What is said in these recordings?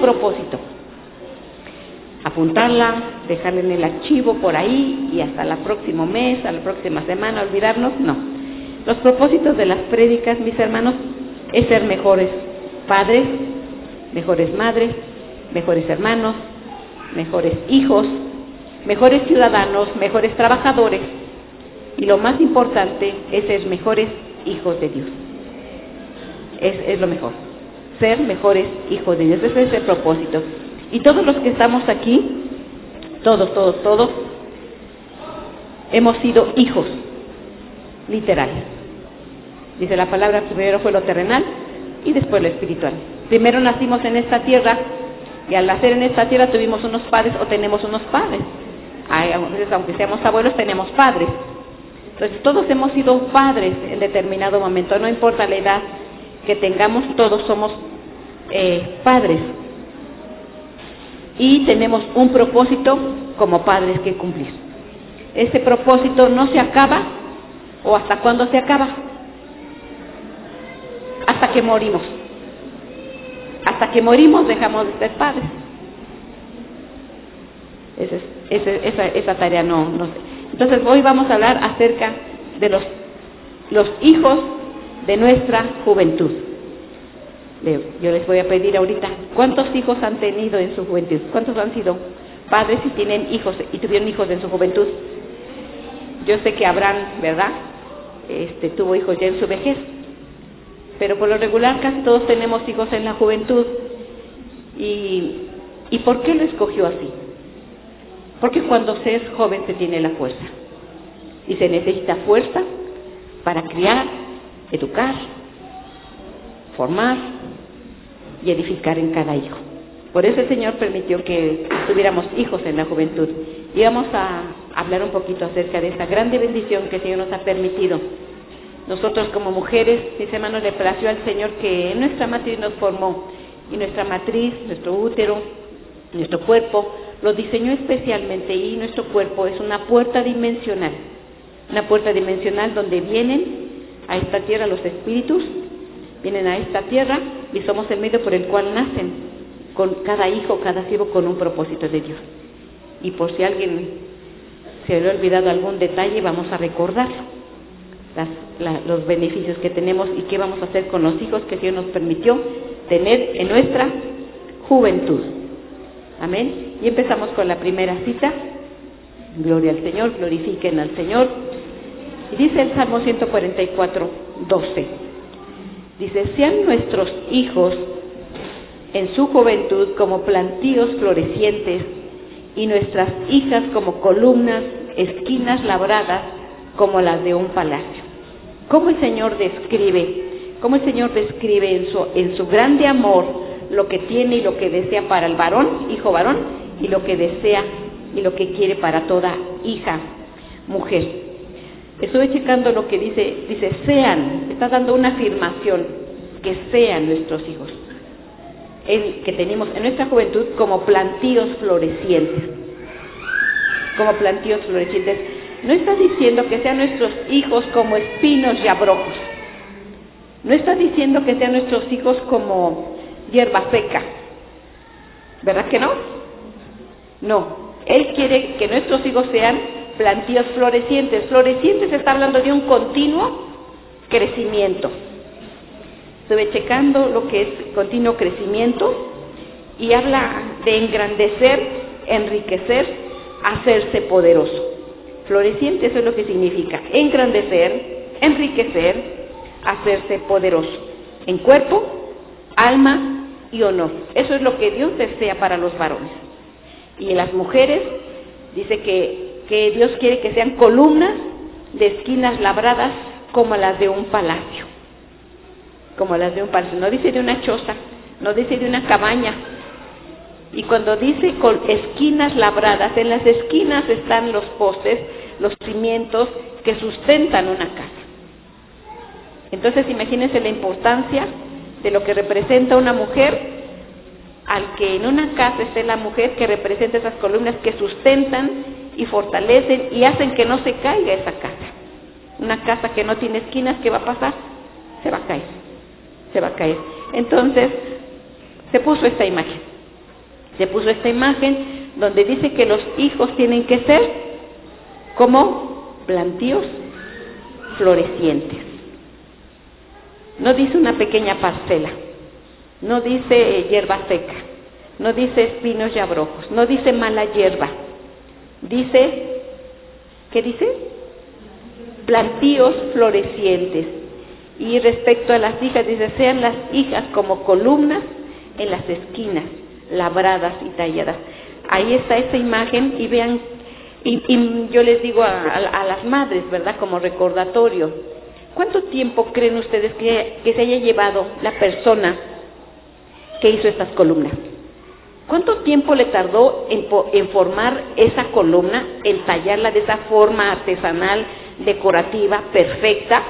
propósito. Apuntarla, dejarla en el archivo por ahí y hasta el próximo mes, a la próxima semana, olvidarnos, no. Los propósitos de las prédicas, mis hermanos, es ser mejores padres, mejores madres, mejores hermanos, mejores hijos, mejores ciudadanos, mejores trabajadores, y lo más importante es ser mejores hijos de Dios. Es lo mejor, ser mejores hijos de Dios. Ese es el propósito. Y todos los que estamos aquí, todos, hemos sido hijos, literal. Dice la palabra, primero fue lo terrenal y después lo espiritual. Primero nacimos en esta tierra, y al nacer en esta tierra tuvimos unos padres o tenemos unos padres. Aunque seamos abuelos, tenemos padres. Entonces todos hemos sido padres en determinado momento, no importa la edad que tengamos, todos somos padres. Y tenemos un propósito como padres que cumplir. Ese propósito no se acaba, ¿o hasta cuándo se acaba? Hasta que morimos. Hasta que morimos dejamos de ser padres. Esa tarea no sé. Entonces hoy vamos a hablar acerca de los hijos de nuestra juventud. Yo les voy a pedir ahorita, ¿cuántos hijos han tenido en su juventud? ¿Cuántos han sido padres y tienen hijos y tuvieron hijos en su juventud? Yo sé que Abraham, ¿verdad? Tuvo hijos ya en su vejez, pero por lo regular casi todos tenemos hijos en la juventud. ¿Y por qué lo escogió así? Porque cuando se es joven se tiene la fuerza, y se necesita fuerza para criar, educar, formar y edificar en cada hijo. Por eso el Señor permitió que tuviéramos hijos en la juventud. Y vamos a hablar un poquito acerca de esta grande bendición que el Señor nos ha permitido. Nosotros como mujeres, mis hermanos, le plació al Señor que en nuestra matriz nos formó, y nuestra matriz, nuestro útero, nuestro cuerpo, lo diseñó especialmente, y nuestro cuerpo es una puerta dimensional donde vienen a esta tierra los espíritus, vienen a esta tierra y somos el medio por el cual nacen, con cada hijo, cada siervo con un propósito de Dios. Y por si alguien se le ha olvidado algún detalle, vamos a recordarlo, los beneficios que tenemos y qué vamos a hacer con los hijos que Dios nos permitió tener en nuestra juventud. Amén. Y empezamos con la primera cita. Gloria al Señor, glorifiquen al Señor. Y dice el Salmo 144, 12. Dice, sean nuestros hijos en su juventud como plantíos florecientes, y nuestras hijas como columnas, esquinas labradas como las de un palacio. ¿Cómo el Señor describe en su grande amor lo que tiene y lo que desea para el varón, hijo varón, y lo que desea y lo que quiere para toda hija mujer? Estuve checando lo que dice sean, está dando una afirmación, que sean nuestros hijos, que tenemos en nuestra juventud como plantíos florecientes. No está diciendo que sean nuestros hijos como espinos y abrojos. No está diciendo que sean nuestros hijos como hierba seca. ¿Verdad que no? No. Él quiere que nuestros hijos sean plantíos florecientes. Florecientes está hablando de un continuo crecimiento. Estuve checando lo que es continuo crecimiento y habla de engrandecer, enriquecer, hacerse poderoso. Floreciente, eso es lo que significa engrandecer, enriquecer, hacerse poderoso en cuerpo, alma y honor. Eso es lo que Dios desea para los varones. Y en las mujeres dice que Dios quiere que sean columnas de esquinas labradas como las de un palacio. No dice de una choza, no dice de una cabaña. Y cuando dice con esquinas labradas, en las esquinas están los postes, los cimientos que sustentan una casa. Entonces imagínense la importancia de lo que representa una mujer, al que en una casa esté la mujer que representa esas columnas que sustentan y fortalecen y hacen que no se caiga esa casa. Una casa que no tiene esquinas, ¿qué va a pasar? Se va a caer. Entonces se puso esta imagen Se puso esta imagen donde dice que los hijos tienen que ser como plantíos florecientes. No dice una pequeña parcela, no dice hierba seca, no dice espinos y abrojos, no dice mala hierba. Dice, ¿qué dice? Plantíos florecientes. Y respecto a las hijas, dice, sean las hijas como columnas en las esquinas, labradas y talladas. Ahí está esa imagen y vean, y yo les digo a las madres, ¿verdad? Como recordatorio, ¿cuánto tiempo creen ustedes que se haya llevado la persona que hizo estas columnas? ¿Cuánto tiempo le tardó en formar esa columna, en tallarla de esa forma artesanal, decorativa, perfecta,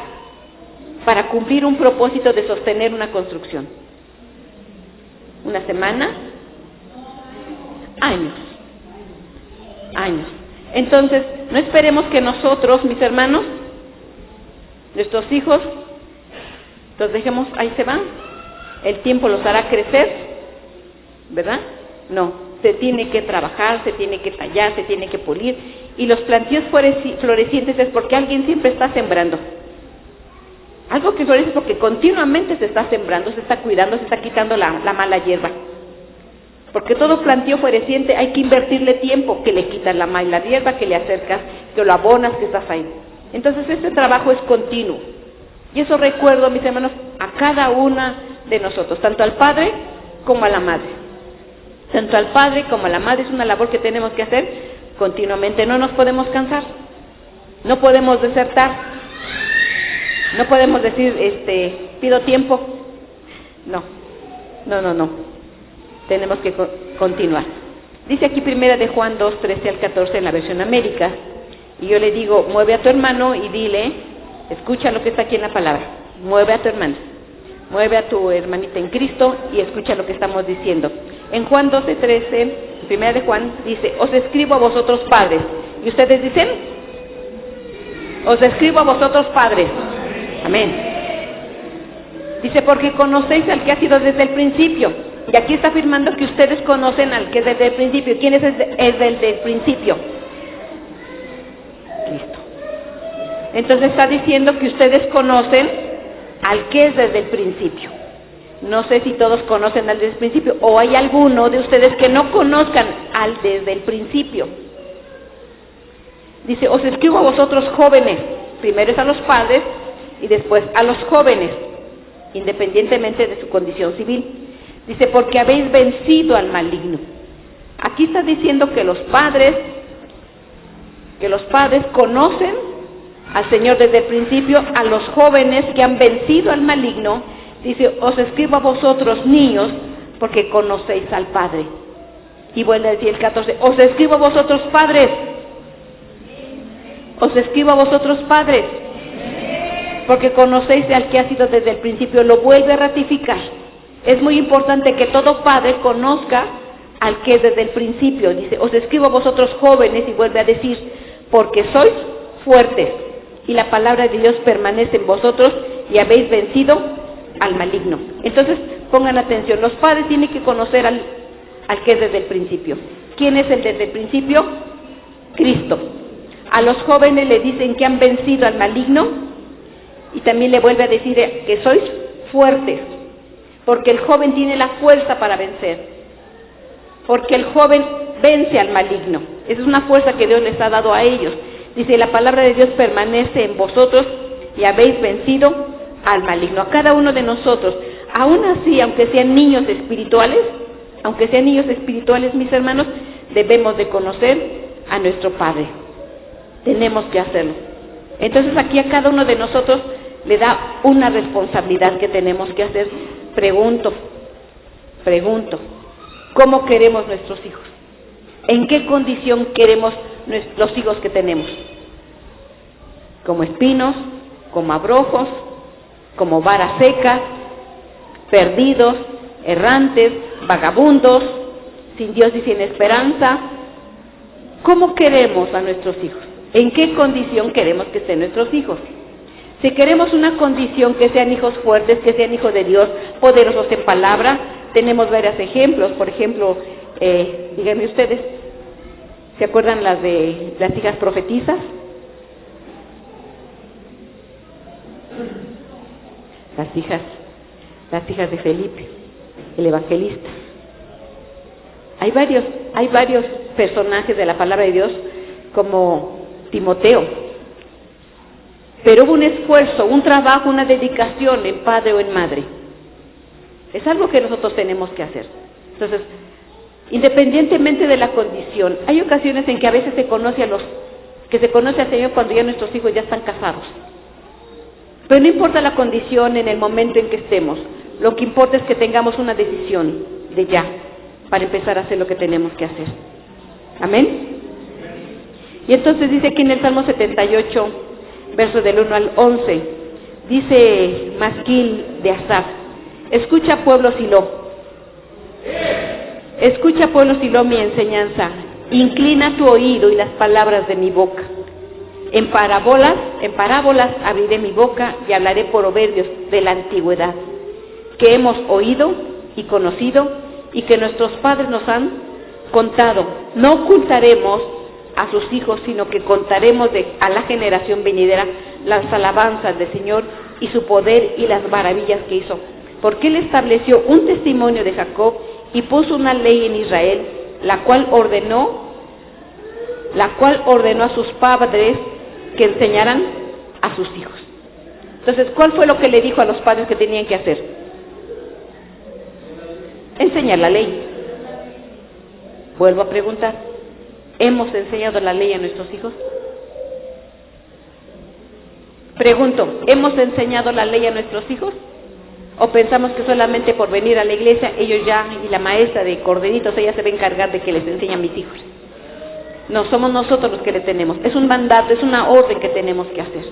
para cumplir un propósito de sostener una construcción? ¿Una semana? Años. Entonces, no esperemos que nosotros, mis hermanos, nuestros hijos, los dejemos, ahí se van, el tiempo los hará crecer, ¿verdad? No, se tiene que trabajar, se tiene que tallar, se tiene que pulir, y los plantíos florecientes es porque alguien siempre está sembrando. Algo que florece porque continuamente se está sembrando, se está cuidando, se está quitando la mala hierba. Porque todo plantío floreciente hay que invertirle tiempo, que le quitas la mala hierba, que le acercas, que lo abonas, que estás ahí. Entonces este trabajo es continuo. Y eso recuerdo, mis hermanos, a cada una de nosotros, tanto al padre como a la madre. Tanto al padre como a la madre es una labor que tenemos que hacer continuamente. No nos podemos cansar, no podemos desertar, no podemos decir, pido tiempo. No. Tenemos que continuar. Dice aquí primera de Juan 2, 13 al 14 en la versión América, y yo le digo, mueve a tu hermano y dile, escucha lo que está aquí en la palabra, mueve a tu hermano, mueve a tu hermanita en Cristo y escucha lo que estamos diciendo. En Juan 12, 13, primera de Juan, dice, os escribo a vosotros padres, y ustedes dicen, os escribo a vosotros padres, amén. Dice, porque conocéis al que ha sido desde el principio. Y aquí está afirmando que ustedes conocen al que es desde el principio. ¿Quién es el desde el principio? Cristo. Entonces está diciendo que ustedes conocen al que es desde el principio. No sé si todos conocen al desde el principio, o hay alguno de ustedes que no conozcan al desde el principio. Dice, os escribo a vosotros jóvenes, primero es a los padres y después a los jóvenes, independientemente de su condición civil. Dice, porque habéis vencido al maligno. Aquí está diciendo que los padres conocen al Señor desde el principio, a los jóvenes que han vencido al maligno. Dice, os escribo a vosotros niños, porque conocéis al Padre. Y vuelve a decir el 14, os escribo a vosotros padres. Os escribo a vosotros padres, porque conocéis al que ha sido desde el principio. Lo vuelve a ratificar. Es muy importante que todo padre conozca al que desde el principio. Dice, os escribo a vosotros jóvenes, y vuelve a decir, porque sois fuertes, y la palabra de Dios permanece en vosotros, y habéis vencido al maligno. Entonces, pongan atención, los padres tienen que conocer al que es desde el principio. ¿Quién es el desde el principio? Cristo. A los jóvenes le dicen que han vencido al maligno, y también le vuelve a decir que sois fuertes, porque el joven tiene la fuerza para vencer, porque el joven vence al maligno. Esa es una fuerza que Dios les ha dado a ellos. Dice, la palabra de Dios permanece en vosotros y habéis vencido al maligno. A cada uno de nosotros, aún así, aunque sean niños espirituales, mis hermanos, debemos de conocer a nuestro Padre. Tenemos que hacerlo. Entonces aquí a cada uno de nosotros le da una responsabilidad que tenemos que hacer. Pregunto, ¿cómo queremos nuestros hijos? ¿En qué condición queremos los hijos que tenemos? ¿Como espinos, como abrojos, como vara seca, perdidos, errantes, vagabundos, sin Dios y sin esperanza? ¿Cómo queremos a nuestros hijos? ¿En qué condición queremos que estén nuestros hijos? Si queremos una condición que sean hijos fuertes, que sean hijos de Dios, poderosos en palabra, tenemos varios ejemplos. Por ejemplo, Díganme ustedes, ¿se acuerdan las de las hijas profetisas? Las hijas de Felipe, el evangelista. Hay varios personajes de la palabra de Dios, como Timoteo. Pero hubo un esfuerzo, un trabajo, una dedicación en padre o en madre. Es algo que nosotros tenemos que hacer. Entonces, independientemente de la condición, hay ocasiones en que a veces se conoce al Señor cuando ya nuestros hijos ya están casados. Pero no importa la condición en el momento en que estemos, lo que importa es que tengamos una decisión de ya, para empezar a hacer lo que tenemos que hacer. Amén. Y entonces dice aquí en el Salmo 78, versos del 1 al 11, dice Masquil de Asaf: escucha, pueblo Silo, escucha, pueblo Silo, mi enseñanza, inclina tu oído y las palabras de mi boca. En parábolas abriré mi boca y hablaré proverbios de la antigüedad, que hemos oído y conocido y que nuestros padres nos han contado. No ocultaremos a sus hijos, sino que contaremos a la generación venidera las alabanzas del Señor y su poder y las maravillas que hizo. Porque Él estableció un testimonio de Jacob y puso una ley en Israel, la cual ordenó a sus padres que enseñaran a sus hijos. Entonces, ¿cuál fue lo que le dijo a los padres que tenían que hacer? Enseñar la ley. Vuelvo a preguntar, ¿hemos enseñado la ley a nuestros hijos? Pregunto, ¿hemos enseñado la ley a nuestros hijos? ¿O pensamos que solamente por venir a la iglesia ellos ya, y la maestra de corderitos, ella se va a encargar de que les enseñe a mis hijos? No, somos nosotros los que le tenemos. Es un mandato, es una orden que tenemos que hacer.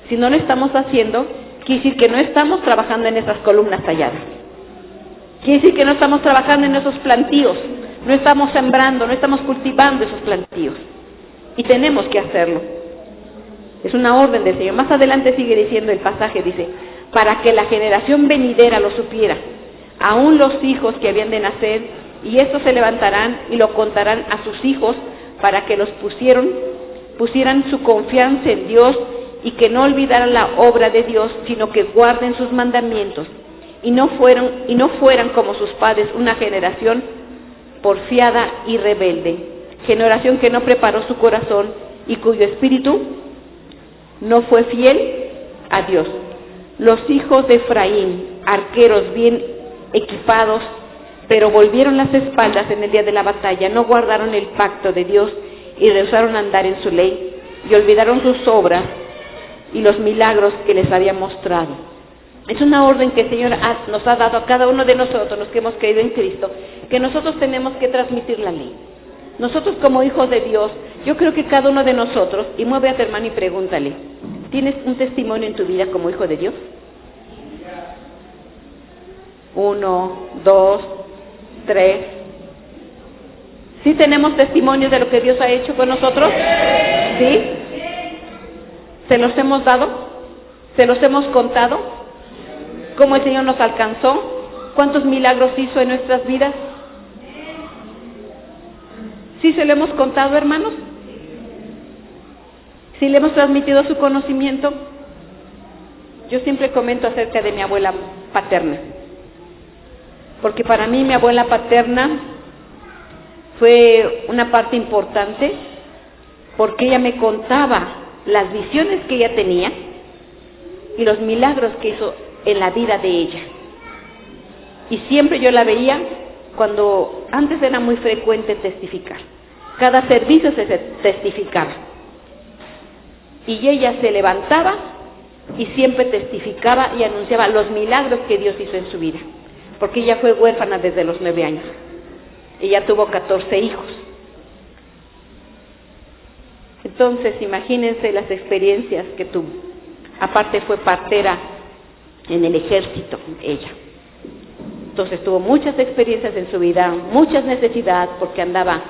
Si no lo estamos haciendo, quiere decir que no estamos trabajando en esas columnas talladas. Quiere decir que no estamos trabajando en esos plantíos, no estamos sembrando, no estamos cultivando esos plantíos. Y tenemos que hacerlo. Es una orden del Señor. Más adelante sigue diciendo el pasaje, dice: para que la generación venidera lo supiera, aún los hijos que habían de nacer, y estos se levantarán y lo contarán a sus hijos, para que los pusieran su confianza en Dios y que no olvidaran la obra de Dios, sino que guarden sus mandamientos y no fueran como sus padres, una generación porfiada y rebelde, generación que no preparó su corazón y cuyo espíritu no fue fiel a Dios. Los hijos de Efraín, arqueros bien equipados, pero volvieron las espaldas en el día de la batalla, no guardaron el pacto de Dios y rehusaron andar en su ley, y olvidaron sus obras y los milagros que les había mostrado. Es una orden que el Señor nos ha dado a cada uno de nosotros, los que hemos creído en Cristo, que nosotros tenemos que transmitir la ley. Nosotros como hijos de Dios, yo creo que cada uno de nosotros, y mueve a tu hermano y pregúntale, ¿tienes un testimonio en tu vida como hijo de Dios? 1, 2, 3. ¿Sí tenemos testimonio de lo que Dios ha hecho con nosotros? ¿Sí? ¿Se los hemos dado? ¿Se los hemos contado? ¿Cómo el Señor nos alcanzó? ¿Cuántos milagros hizo en nuestras vidas? ¿Sí se lo hemos contado, hermanos? ¿Sí le hemos transmitido su conocimiento? Yo siempre comento acerca de mi abuela paterna, porque para mí mi abuela paterna fue una parte importante, porque ella me contaba las visiones que ella tenía y los milagros que hizo en la vida de ella. Y siempre yo la veía cuando antes era muy frecuente testificar. Cada servicio se testificaba. Y ella se levantaba y siempre testificaba y anunciaba los milagros que Dios hizo en su vida. Porque ella fue huérfana desde los 9 años. Ella tuvo 14 hijos. Entonces, imagínense las experiencias que tuvo. Aparte fue partera en el ejército, ella. Entonces tuvo muchas experiencias en su vida, muchas necesidades, porque andaba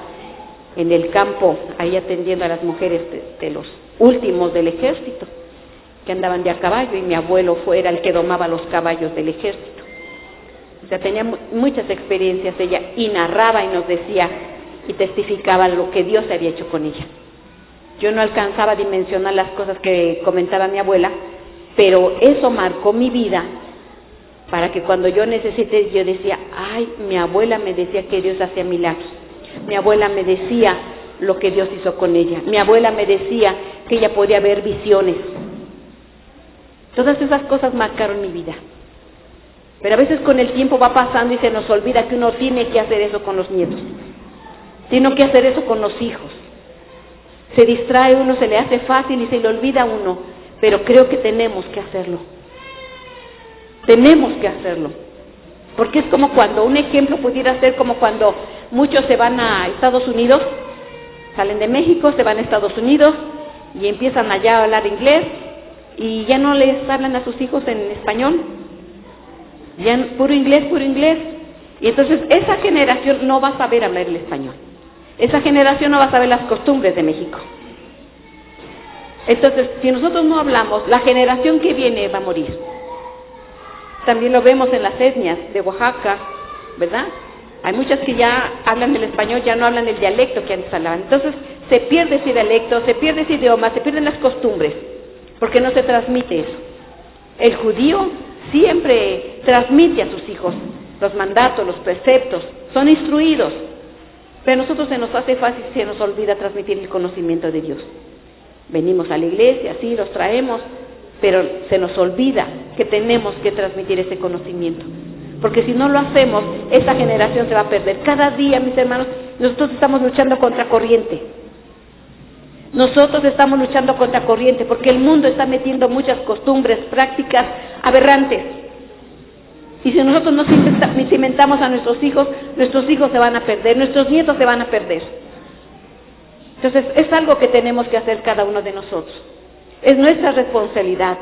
en el campo, ahí atendiendo a las mujeres de los últimos del ejército, que andaban de a caballo, y mi abuelo era el que domaba los caballos del ejército. sea, tenía muchas experiencias ella, y narraba y nos decía y testificaba lo que Dios había hecho con ella. Yo no alcanzaba a dimensionar las cosas que comentaba mi abuela, pero eso marcó mi vida, para que cuando yo necesité, yo decía, ay, mi abuela me decía que Dios hacía milagros, mi abuela me decía lo que Dios hizo con ella, mi abuela me decía que ella podía ver visiones. Todas esas cosas marcaron mi vida. Pero a veces con el tiempo va pasando y se nos olvida que uno tiene que hacer eso con los nietos, tiene que hacer eso con los hijos. Se distrae uno, se le hace fácil y se le olvida a uno, pero creo que tenemos que hacerlo. Tenemos que hacerlo. Porque es como cuando, un ejemplo pudiera ser como cuando muchos se van a Estados Unidos, salen de México, se van a Estados Unidos y empiezan allá a hablar inglés y ya no les hablan a sus hijos en español, ya puro inglés. Y entonces esa generación no va a saber hablar el español. Esa generación no va a saber las costumbres de México. Entonces, si nosotros no hablamos, la generación que viene va a morir. También lo vemos en las etnias de Oaxaca, ¿verdad? Hay muchas que ya hablan el español, ya no hablan el dialecto que antes hablaban. Entonces, se pierde ese dialecto, se pierde ese idioma, se pierden las costumbres, porque no se transmite eso. El judío siempre transmite a sus hijos los mandatos, los preceptos, son instruidos. Pero a nosotros se nos hace fácil, se nos olvida transmitir el conocimiento de Dios. Venimos a la iglesia, sí, los traemos, pero se nos olvida que tenemos que transmitir ese conocimiento. Porque si no lo hacemos, esa generación se va a perder. Cada día, mis hermanos, nosotros estamos luchando contra corriente. Nosotros estamos luchando contra corriente, porque el mundo está metiendo muchas costumbres, prácticas aberrantes. Y si nosotros no cimentamos a nuestros hijos se van a perder, nuestros nietos se van a perder. Entonces, es algo que tenemos que hacer cada uno de nosotros. Es nuestra responsabilidad.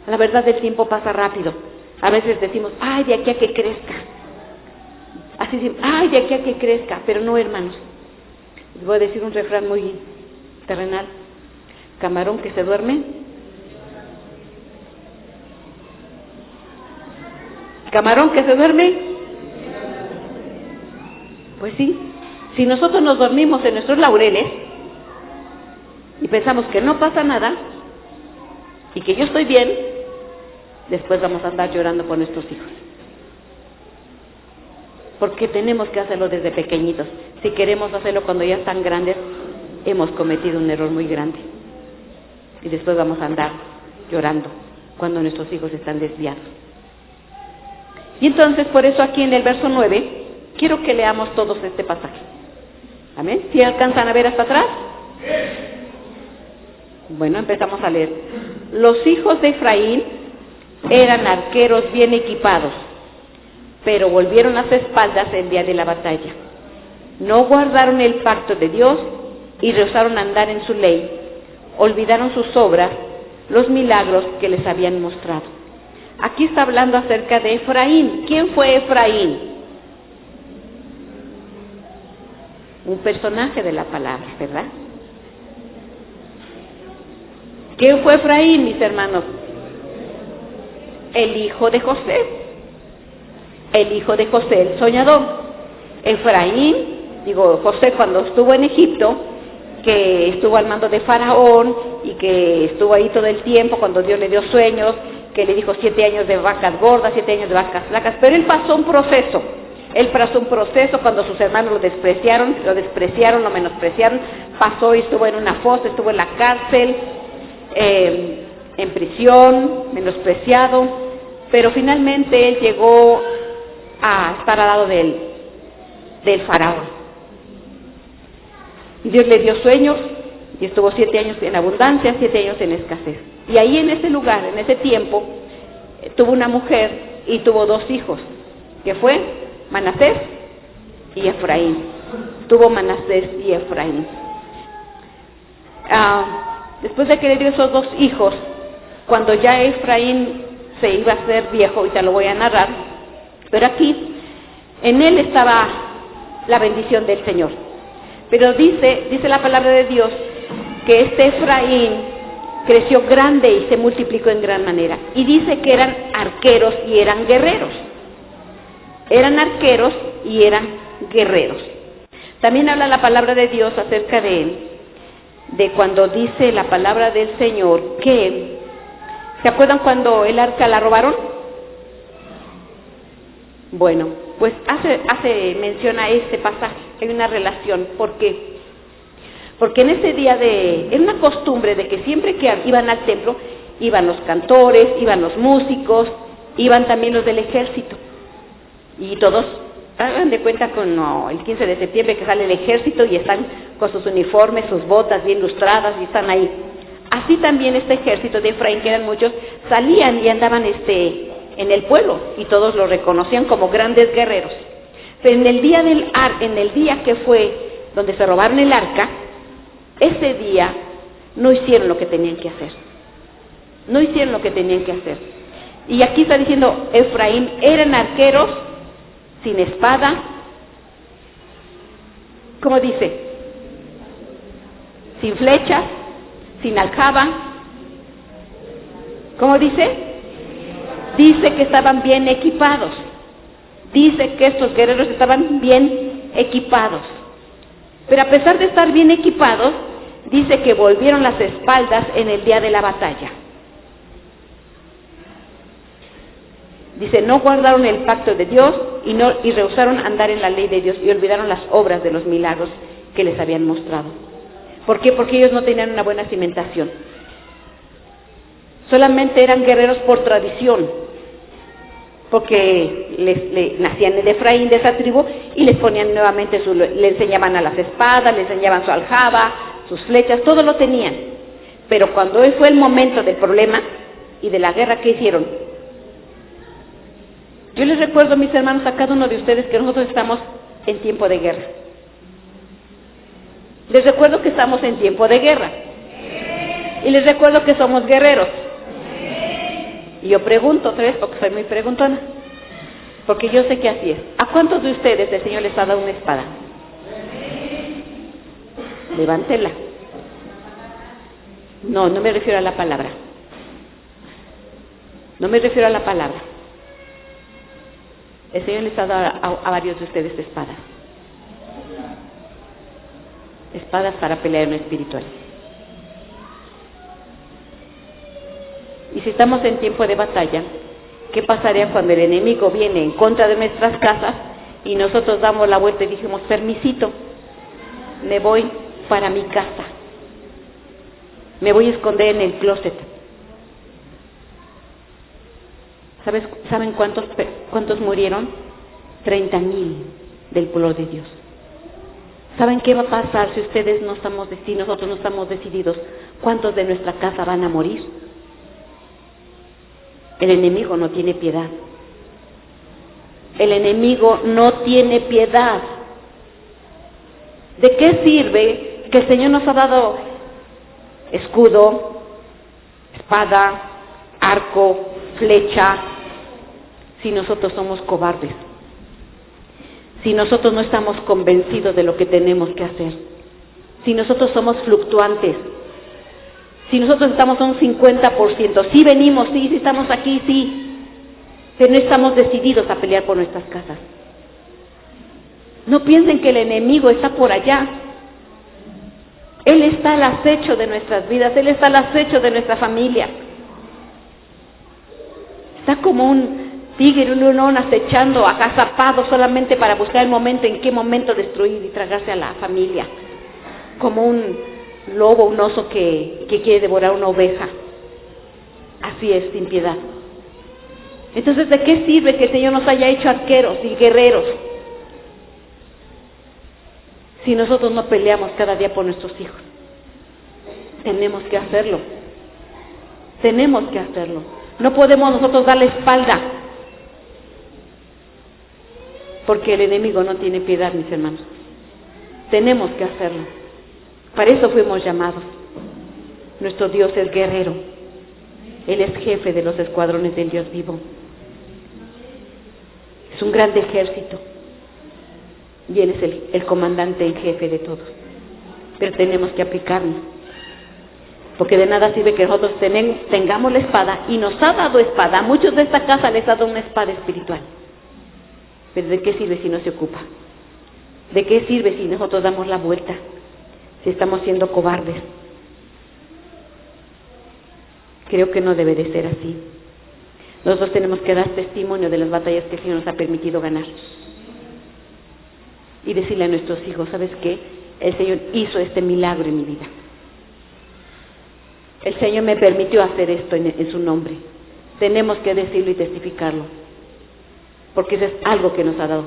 La verdad, el tiempo pasa rápido. A veces decimos, ay, de aquí a que crezca. Así decimos, ay, de aquí a que crezca. Pero no, hermanos. Les voy a decir un refrán muy terrenal. Camarón que se duerme. Camarón que se duerme. Pues sí. Si nosotros nos dormimos en nuestros laureles y pensamos que no pasa nada y que yo estoy bien, después vamos a andar llorando por nuestros hijos. Porque tenemos que hacerlo desde pequeñitos. Si queremos hacerlo cuando ya están grandes, hemos cometido un error muy grande. Y después vamos a andar llorando cuando nuestros hijos están desviados. Y entonces, por eso aquí en el verso 9, quiero que leamos todos este pasaje. ¿Amén? ¿Sí alcanzan a ver hasta atrás? Bueno, empezamos a leer. Los hijos de Efraín eran arqueros bien equipados, pero volvieron las espaldas el día de la batalla. No guardaron el pacto de Dios y rehusaron andar en su ley. Olvidaron sus obras, los milagros que les habían mostrado. Aquí está hablando acerca de Efraín. ¿Quién fue Efraín? Un personaje de la palabra, ¿verdad? ¿Quién fue Efraín, mis hermanos? El hijo de José. El hijo de José, el soñador. Efraín, José cuando estuvo en Egipto, que estuvo al mando de Faraón y que estuvo ahí todo el tiempo cuando Dios le dio sueños, que le dijo 7 años de vacas gordas, 7 años de vacas flacas, pero él pasó un proceso. Él pasó un proceso cuando sus hermanos lo despreciaron, lo menospreciaron, pasó y estuvo en una fosa, estuvo en la cárcel, en prisión, menospreciado, pero finalmente él llegó a estar al lado del faraón. Y Dios le dio sueños y estuvo 7 años en abundancia, 7 años en escasez. Y ahí en ese lugar, en ese tiempo, tuvo una mujer y tuvo 2 hijos, que fue Manasés y Efraín. Tuvo Manasés y Efraín. Después de que le dio esos 2 hijos, cuando ya Efraín se iba a hacer viejo, ahorita lo voy a narrar, pero aquí en él estaba la bendición del Señor. Pero dice la palabra de Dios que este Efraín creció grande y se multiplicó en gran manera. Y dice que eran arqueros y eran guerreros. Eran arqueros y eran guerreros. También habla la palabra de Dios acerca de cuando dice la palabra del Señor que, ¿se acuerdan cuando el arca la robaron? Bueno, pues hace mención a este pasaje, hay una relación. ¿Por qué? Porque en ese día era una costumbre de que siempre que iban al templo, iban los cantores, iban los músicos, iban también los del ejército. Y todos, hagan de cuenta con el 15 de septiembre que sale el ejército y están con sus uniformes, sus botas bien lustradas y están ahí. Así también este ejército de Efraín, que eran muchos, salían y andaban en el pueblo y todos lo reconocían como grandes guerreros. Pero en el día que fue donde se robaron el arca, ese día no hicieron lo que tenían que hacer. No hicieron lo que tenían que hacer. Y aquí está diciendo, Efraín eran arqueros sin espada. ¿Cómo dice? Sin flechas, sin aljaba. ¿Cómo dice? Dice que estaban bien equipados. Dice que estos guerreros estaban bien equipados. Pero a pesar de estar bien equipados, dice que volvieron las espaldas en el día de la batalla. Dice, no guardaron el pacto de Dios y rehusaron andar en la ley de Dios y olvidaron las obras de los milagros que les habían mostrado. ¿Por qué? Porque ellos no tenían una buena cimentación. Solamente eran guerreros por tradición, porque nacían de Efraín, de esa tribu, y les ponían nuevamente, le enseñaban a las espadas, le enseñaban su aljaba, sus flechas, todo lo tenían. Pero cuando fue el momento del problema y de la guerra, ¿qué hicieron? Yo les recuerdo, mis hermanos, a cada uno de ustedes que nosotros estamos en tiempo de guerra. Les recuerdo que estamos en tiempo de guerra. Y les recuerdo que somos guerreros. Y yo pregunto otra vez, porque soy muy preguntona, porque yo sé que así es. ¿A cuántos de ustedes el Señor les ha dado una espada? Levántela. No me refiero a la palabra. No me refiero a la palabra. El Señor les ha dado a varios de ustedes espadas. Espadas para pelear en lo espiritual. Y si estamos en tiempo de batalla, ¿qué pasaría cuando el enemigo viene en contra de nuestras casas y nosotros damos la vuelta y dijimos, permisito, me voy para mi casa, me voy a esconder en el closet? ¿Saben cuántos murieron? 30,000 del pueblo de Dios. ¿Saben qué va a pasar si nosotros no estamos decididos? ¿Cuántos de nuestra casa van a morir? El enemigo no tiene piedad. El enemigo no tiene piedad. ¿De qué sirve que el Señor nos ha dado escudo, espada, arco, flecha, si nosotros somos cobardes? Si nosotros no estamos convencidos de lo que tenemos que hacer, si nosotros somos fluctuantes, si nosotros estamos a un 50%, sí venimos, sí estamos aquí, sí, pero no estamos decididos a pelear por nuestras casas. No piensen que el enemigo está por allá. Él está al acecho de nuestras vidas, Él está al acecho de nuestra familia. Está como un tigre, un león acechando, agazapado solamente para buscar el momento, en qué momento destruir y tragarse a la familia. Como un lobo, un oso que quiere devorar una oveja. Así es, sin piedad. Entonces, ¿de qué sirve que el Señor nos haya hecho arqueros y guerreros si nosotros no peleamos cada día por nuestros hijos? Tenemos que hacerlo. Tenemos que hacerlo. No podemos nosotros dar la espalda, porque el enemigo no tiene piedad, mis hermanos. Tenemos que hacerlo. Para eso fuimos llamados. Nuestro Dios es guerrero. Él es jefe de los escuadrones del Dios vivo. Es un gran ejército. Y Él es el comandante en jefe de todos. Pero tenemos que aplicarnos. Porque de nada sirve que nosotros tengamos la espada, y nos ha dado espada. A muchos de esta casa les ha dado una espada espiritual. Pero ¿de qué sirve si no se ocupa? ¿De qué sirve si nosotros damos la vuelta? Si estamos siendo cobardes. Creo que no debe de ser así. Nosotros tenemos que dar testimonio de las batallas que el Señor nos ha permitido ganar. Y decirle a nuestros hijos, ¿sabes qué? El Señor hizo este milagro en mi vida. El Señor me permitió hacer esto en su nombre. Tenemos que decirlo y testificarlo. Porque eso es algo que nos ha dado.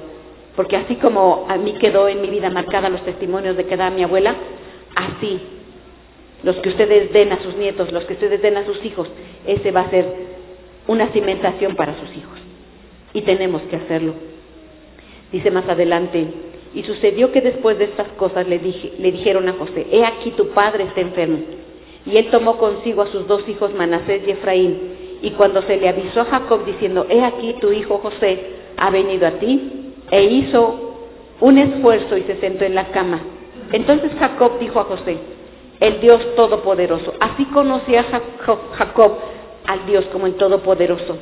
Porque así como a mí quedó en mi vida marcada los testimonios de que daba mi abuela, así los que ustedes den a sus nietos, los que ustedes den a sus hijos, ese va a ser una cimentación para sus hijos. Y tenemos que hacerlo. Dice más adelante, y sucedió que después de estas cosas le dijeron a José, he aquí tu padre está enfermo. Y él tomó consigo a sus dos hijos Manasés y Efraín, y cuando se le avisó a Jacob diciendo, he aquí tu hijo José ha venido a ti, e hizo un esfuerzo y se sentó en la cama. Entonces Jacob dijo a José, el Dios Todopoderoso. Así conocía Jacob al Dios como el Todopoderoso,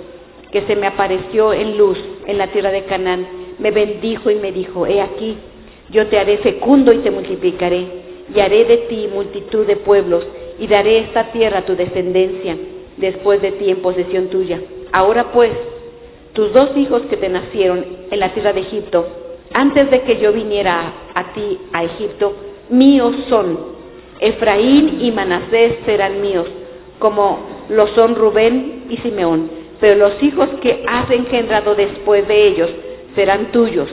que se me apareció en luz en la tierra de Canaán, me bendijo y me dijo, he aquí, yo te haré fecundo y te multiplicaré, y haré de ti multitud de pueblos, y daré esta tierra a tu descendencia, después de ti en posesión tuya. Ahora pues, tus dos hijos que te nacieron en la tierra de Egipto, antes de que yo viniera a ti a Egipto, míos son. Efraín y Manasés serán míos, como lo son Rubén y Simeón, pero los hijos que has engendrado después de ellos serán tuyos,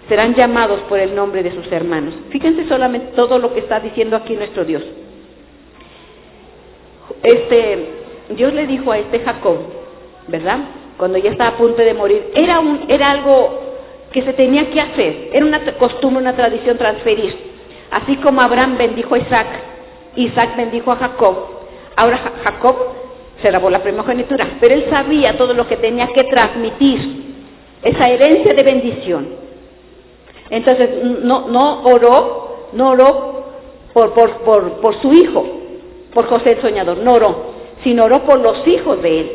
serán llamados por el nombre de sus hermanos. Fíjense solamente todo lo que está diciendo aquí nuestro Dios. Dios le dijo a Jacob, ¿verdad? Cuando ya estaba a punto de morir, era algo que se tenía que hacer, era una costumbre, una tradición transferir. Así como Abraham bendijo a Isaac, Isaac bendijo a Jacob, ahora Jacob se robó la primogenitura, pero él sabía todo lo que tenía que transmitir, esa herencia de bendición. Entonces no oró por su hijo, por José el soñador, no oró, sino oró por los hijos de él,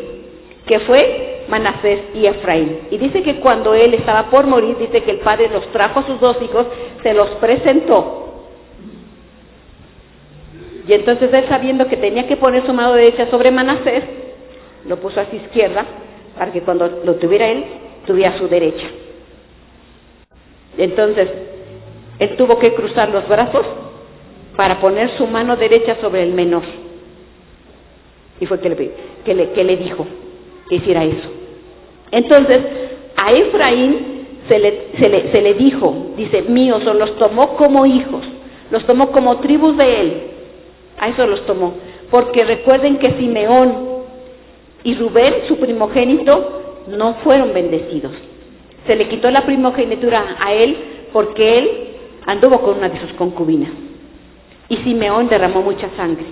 que fue Manasés y Efraín. Y dice que cuando él estaba por morir, dice que el padre los trajo a sus dos hijos, se los presentó. Y entonces él, sabiendo que tenía que poner su mano derecha sobre Manasés, lo puso a su izquierda, para que cuando lo tuviera él, tuviera su derecha. Entonces, él tuvo que cruzar los brazos para poner su mano derecha sobre el menor. Y fue que le dijo que hiciera eso. Entonces, a Efraín se le dijo, dice, míos, o los tomó como hijos, los tomó como tribus de él. A eso los tomó, porque recuerden que Simeón y Rubén, su primogénito, no fueron bendecidos. Se le quitó la primogenitura a él porque él anduvo con una de sus concubinas. Y Simeón derramó mucha sangre.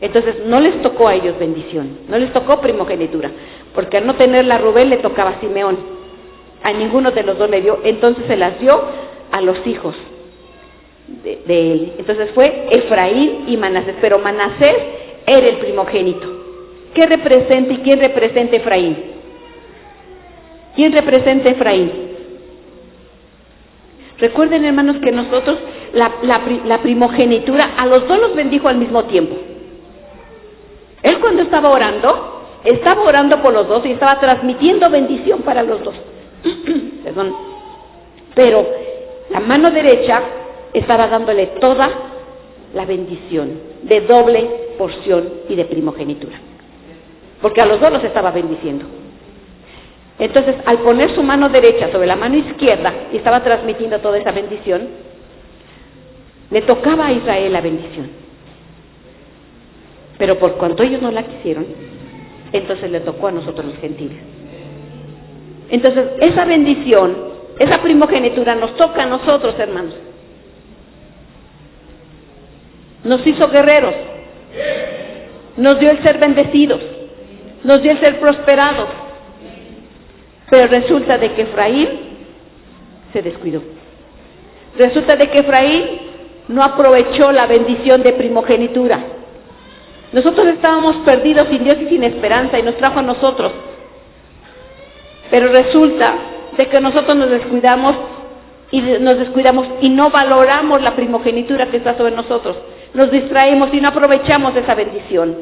Entonces no les tocó a ellos bendición, no les tocó primogenitura, porque al no tenerla a Rubén le tocaba a Simeón. A ninguno de los dos le dio, entonces se las dio a los hijos de él. Entonces fue Efraín y Manasés, pero Manasés era el primogénito. ¿Qué representa y quién representa Efraín? ¿Quién representa Efraín? Recuerden, hermanos, que nosotros la primogenitura a los dos los bendijo al mismo tiempo. Él cuando estaba orando por los dos y estaba transmitiendo bendición para los dos. Perdón. Pero la mano derecha estaba dándole toda la bendición de doble porción y de primogenitura, porque a los dos los estaba bendiciendo. Entonces, al poner su mano derecha sobre la mano izquierda y estaba transmitiendo toda esa bendición, le tocaba a Israel la bendición. Pero por cuanto ellos no la quisieron, entonces le tocó a nosotros los gentiles. Entonces, esa bendición, esa primogenitura nos toca a nosotros, hermanos. Nos hizo guerreros, nos dio el ser bendecidos, nos dio el ser prosperados. Pero resulta de que Efraín se descuidó. Resulta de que Efraín no aprovechó la bendición de primogenitura. Nosotros estábamos perdidos sin Dios y sin esperanza, y nos trajo a nosotros. Pero resulta de que nosotros nos descuidamos y no valoramos la primogenitura que está sobre nosotros. Nos distraemos y no aprovechamos esa bendición.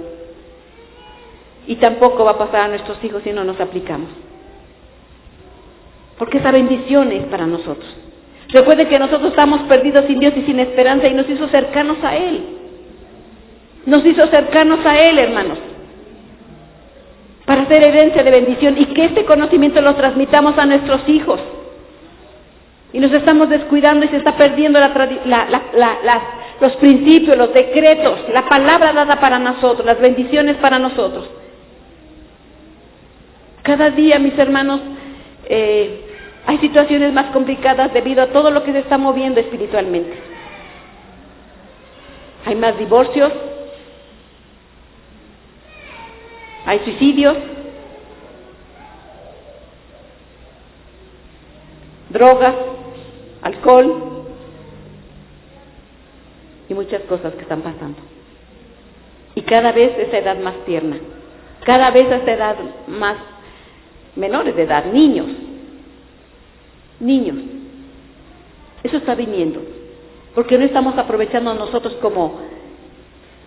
Y tampoco va a pasar a nuestros hijos si no nos aplicamos. Porque esa bendición es para nosotros. Recuerden que nosotros estamos perdidos sin Dios y sin esperanza y nos hizo cercanos a Él. Nos hizo cercanos a Él, hermanos, para ser herencia de bendición y que este conocimiento lo transmitamos a nuestros hijos. Y nos estamos descuidando y se está perdiendo los principios, los decretos, la palabra dada para nosotros, las bendiciones para nosotros. Cada día, mis hermanos, hay situaciones más complicadas debido a todo lo que se está moviendo espiritualmente. Hay más divorcios, hay suicidios, drogas, alcohol y muchas cosas que están pasando. Y cada vez esa edad más tierna, cada vez esa edad más menores de edad, niños. Eso está viniendo, porque no estamos aprovechando nosotros como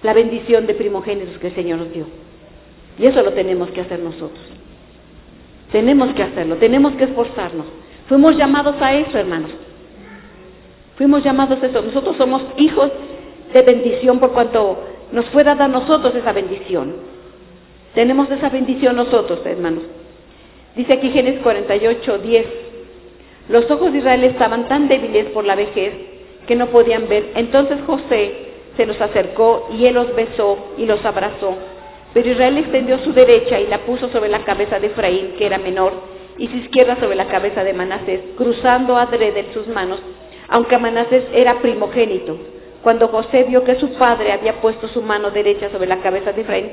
la bendición de primogénitos que el Señor nos dio. Y eso lo tenemos que hacer nosotros. Tenemos que hacerlo, tenemos que esforzarnos. Fuimos llamados a eso, hermanos. Fuimos llamados a eso. Nosotros somos hijos de bendición por cuanto nos fue dada a nosotros esa bendición. Tenemos esa bendición nosotros, hermanos. Dice aquí Génesis 48:10. Los ojos de Israel estaban tan débiles por la vejez que no podían ver. Entonces José se los acercó y él los besó y los abrazó. Pero Israel extendió su derecha y la puso sobre la cabeza de Efraín, que era menor, y su izquierda sobre la cabeza de Manasés, cruzando adrede sus manos, aunque Manasés era primogénito. Cuando José vio que su padre había puesto su mano derecha sobre la cabeza de Efraín,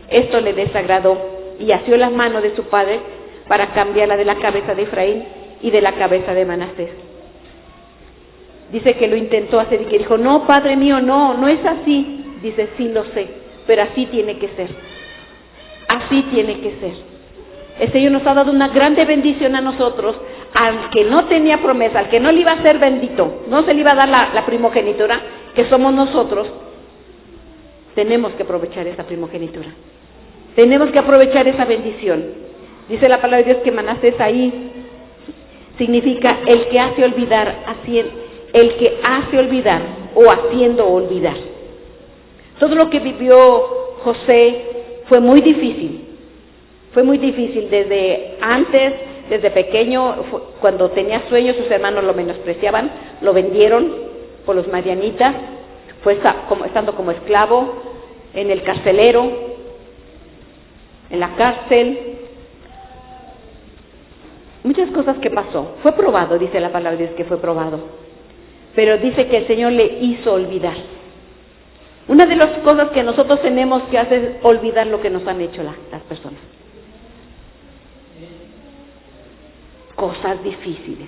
esto le desagradó y asió la mano de su padre para cambiarla de la cabeza de Efraín y de la cabeza de Manasés. Dice que lo intentó hacer y que dijo: no, padre mío, no es así. Dice: sí lo sé, pero así tiene que ser. Así tiene que ser. El Señor nos ha dado una grande bendición a nosotros, al que no tenía promesa, al que no le iba a ser bendito, no se le iba a dar la primogenitura, que somos nosotros. Tenemos que aprovechar esa primogenitura. Tenemos que aprovechar esa bendición. Dice la palabra de Dios que Manasés ahí significa el que hace olvidar, o haciendo olvidar. Todo lo que vivió José fue muy difícil. Fue muy difícil desde antes, desde pequeño. Cuando tenía sueños, sus hermanos lo menospreciaban, lo vendieron por los madianitas, fue estando como esclavo en el carcelero, en la cárcel. Muchas cosas que pasó. Fue probado, dice la palabra de Dios que fue probado. Pero dice que el Señor le hizo olvidar. Una de las cosas que nosotros tenemos que hacer es olvidar lo que nos han hecho las personas. Cosas difíciles.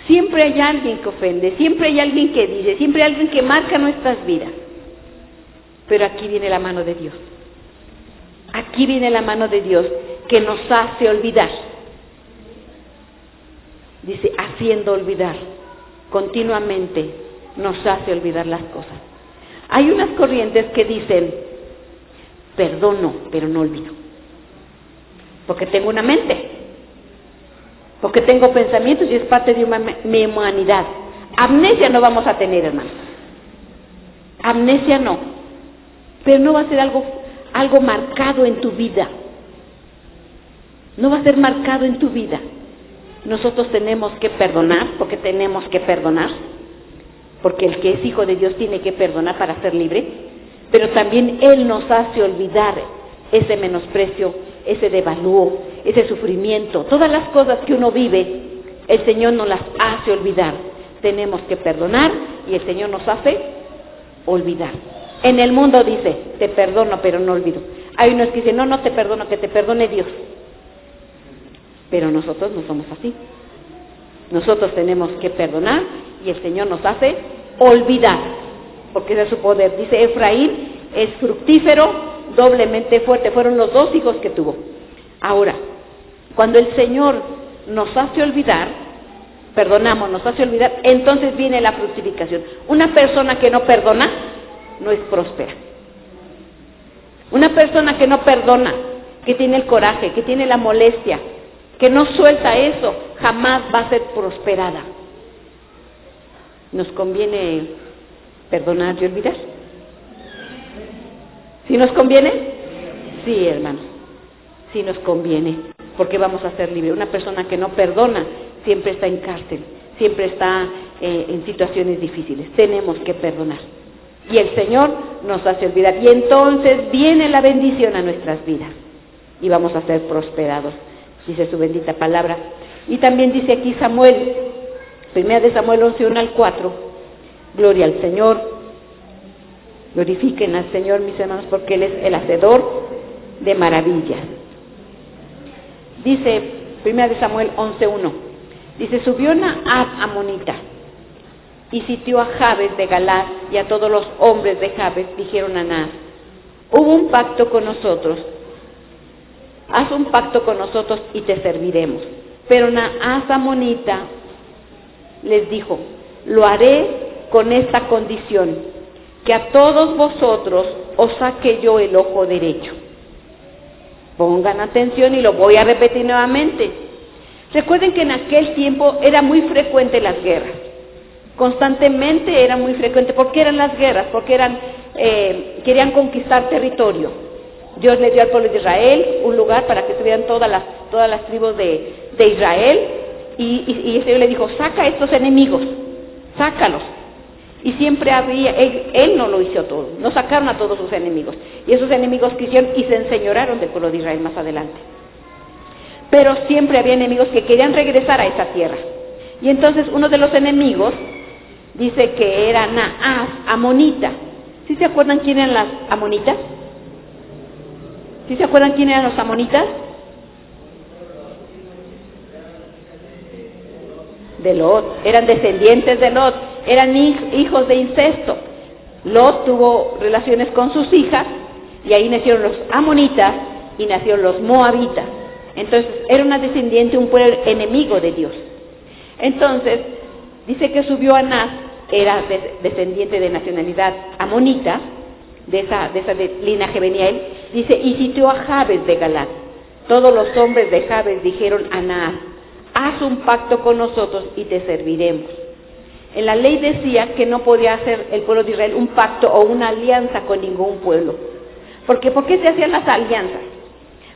Siempre hay alguien que ofende, siempre hay alguien que dice, siempre hay alguien que marca nuestras vidas. Pero aquí viene la mano de Dios. Aquí viene la mano de Dios que nos hace olvidar. Dice, haciendo olvidar. Continuamente nos hace olvidar las cosas. Hay unas corrientes que dicen, perdono, pero no olvido. Porque tengo una mente. Porque tengo pensamientos y es parte de mi humanidad. Amnesia no vamos a tener, hermanos. Amnesia no. Pero no va a ser algo marcado en tu vida. No va a ser marcado en tu vida. Nosotros tenemos que perdonar, porque tenemos que perdonar. Porque el que es hijo de Dios tiene que perdonar para ser libre. Pero también Él nos hace olvidar ese menosprecio, ese devalúo, ese sufrimiento. Todas las cosas que uno vive, el Señor nos las hace olvidar. Tenemos que perdonar y el Señor nos hace olvidar. En el mundo dice, te perdono pero no olvido. Hay unos que dicen, no te perdono, que te perdone Dios. Pero nosotros no somos así. Nosotros tenemos que perdonar y el Señor nos hace olvidar, porque ese es su poder. Dice, Efraín es fructífero, doblemente fuerte. Fueron los 2 hijos que tuvo. Ahora, Cuando el Señor nos hace olvidar, perdonamos, nos hace olvidar, entonces viene la fructificación. Una persona que no perdona no es próspera. Una persona que no perdona, que tiene el coraje, que tiene la molestia, que no suelta eso, jamás va a ser prosperada. Nos conviene perdonar y olvidar. ¿Sí nos conviene? Sí, hermanos, sí nos conviene, porque vamos a ser libres. Una persona que no perdona siempre está en cárcel, siempre está en situaciones difíciles. Tenemos que perdonar. Y el Señor nos hace olvidar. Y entonces viene la bendición a nuestras vidas. Y vamos a ser prosperados, dice su bendita palabra. Y también dice aquí Samuel, 1 de Samuel 11, 1 al 4, gloria al Señor, glorifiquen al Señor, mis hermanos, porque Él es el hacedor de maravillas. Dice 1 de Samuel 11, 1, dice, subió Naas amonita y sitió a Jabes de Galaad, y a todos los hombres de Jabes dijeron a Naas, hubo un pacto con nosotros, haz un pacto con nosotros y te serviremos. Pero Naas amonita les dijo, lo haré con esta condición, que a todos vosotros os saque yo el ojo derecho. Pongan atención y lo voy a repetir nuevamente. Recuerden que en aquel tiempo era muy frecuente las guerras. Constantemente era muy frecuente. ¿Por qué eran las guerras? Porque querían conquistar territorio. Dios le dio al pueblo de Israel un lugar para que estuvieran todas las tribus de Israel, y el Señor le dijo, saca a estos enemigos, sácalos. Y siempre había, él no lo hizo todo, no sacaron a todos sus enemigos. Y esos enemigos quisieron y se enseñoraron del pueblo de Israel más adelante. Pero siempre había enemigos que querían regresar a esa tierra. Y entonces uno de los enemigos dice que era Naas, amonita. ¿Sí se acuerdan quién eran las amonitas? ¿Sí se acuerdan quién eran los amonitas? De Lot, eran descendientes de Lot, eran hijos de incesto. Lot tuvo relaciones con sus hijas y ahí nacieron los amonitas y nacieron los moabitas. Entonces era una descendiente, un pueblo enemigo de Dios. Entonces dice que subió Anás, era descendiente de nacionalidad amonita, de esa linaje venía él. Dice, y sitió a Jabes de Galaad. Todos los hombres de Jabes dijeron a Naas, haz un pacto con nosotros y te serviremos. En la ley decía que no podía hacer el pueblo de Israel un pacto o una alianza con ningún pueblo. ¿Por qué se hacían las alianzas?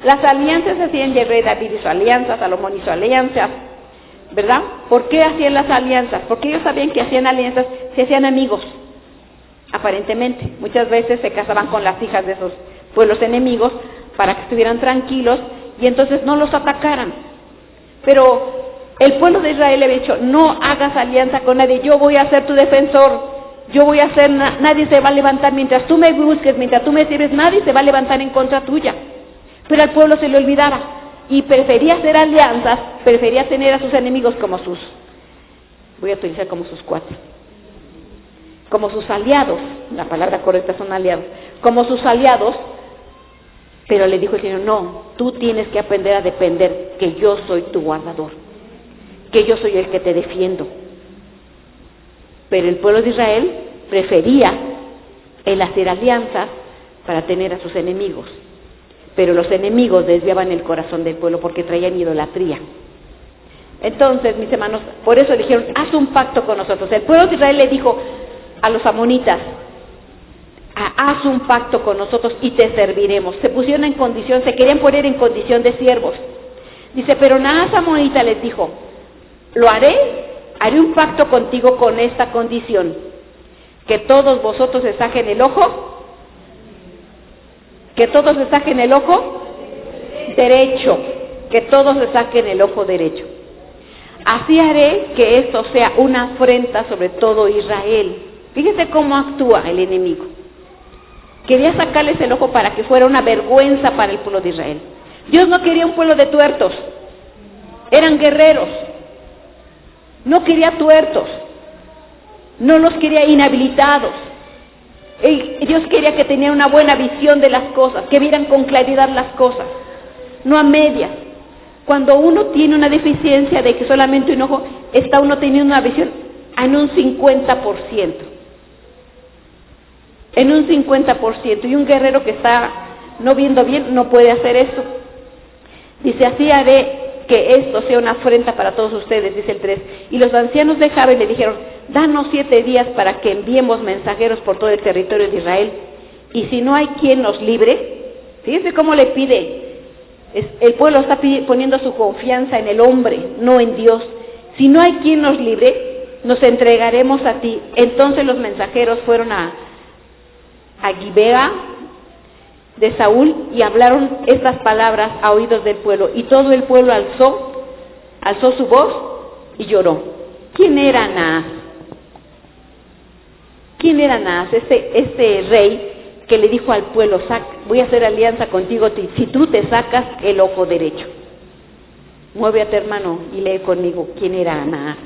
Las alianzas se hacían, David hizo alianzas, Salomón hizo alianzas, ¿verdad? ¿Por qué hacían las alianzas? Porque ellos sabían que hacían alianzas, se hacían amigos, aparentemente. Muchas veces se casaban con las hijas de esos pueblos enemigos para que estuvieran tranquilos y entonces no los atacaran. Pero el pueblo de Israel le había dicho, no hagas alianza con nadie, yo voy a ser tu defensor, yo voy a ser, nadie se va a levantar, mientras tú me busques, mientras tú me sirves, nadie se va a levantar en contra tuya. Pero al pueblo se le olvidaba y prefería hacer alianzas, prefería tener a sus enemigos como voy a utilizar como sus cuates, como sus aliados, la palabra correcta son aliados, como sus aliados. Pero le dijo el Señor, no, tú tienes que aprender a depender, que yo soy tu guardador, que yo soy el que te defiendo. Pero el pueblo de Israel prefería el hacer alianzas para tener a sus enemigos. Pero los enemigos desviaban el corazón del pueblo porque traían idolatría. Entonces, mis hermanos, por eso dijeron, haz un pacto con nosotros. El pueblo de Israel le dijo a los amonitas, haz un pacto con nosotros y te serviremos. Se pusieron en condición, se querían poner en condición de siervos. Dice, pero Naas amonita les dijo, lo haré un pacto contigo con esta condición, que todos vosotros se saquen el ojo, derecho, que todos se saquen el ojo derecho. Así haré que esto sea una afrenta sobre todo Israel. Fíjese cómo actúa el enemigo. Quería sacarles el ojo para que fuera una vergüenza para el pueblo de Israel. Dios no quería un pueblo de tuertos, eran guerreros. No quería tuertos, no los quería inhabilitados. Dios quería que tenían una buena visión de las cosas, que vieran con claridad las cosas, no a medias. Cuando uno tiene una deficiencia de que solamente un ojo, está uno teniendo una visión en un 50%. En un 50%. Y un guerrero que está no viendo bien no puede hacer eso. Dice, así haré que esto sea una afrenta para todos ustedes, dice el 3. Y los ancianos de Jabe le dijeron, danos 7 días para que enviemos mensajeros por todo el territorio de Israel. Y si no hay quien nos libre, fíjense cómo le pide. El pueblo está poniendo su confianza en el hombre, no en Dios. Si no hay quien nos libre, nos entregaremos a ti. Entonces los mensajeros fueron a Gibea de Saúl y hablaron estas palabras a oídos del pueblo, y todo el pueblo alzó su voz y lloró. ¿Quién era Naas? ¿Quién era Naas? Este rey que le dijo al pueblo, voy a hacer alianza contigo si tú te sacas el ojo derecho. Mueve a tu hermano y lee conmigo quién era Naas.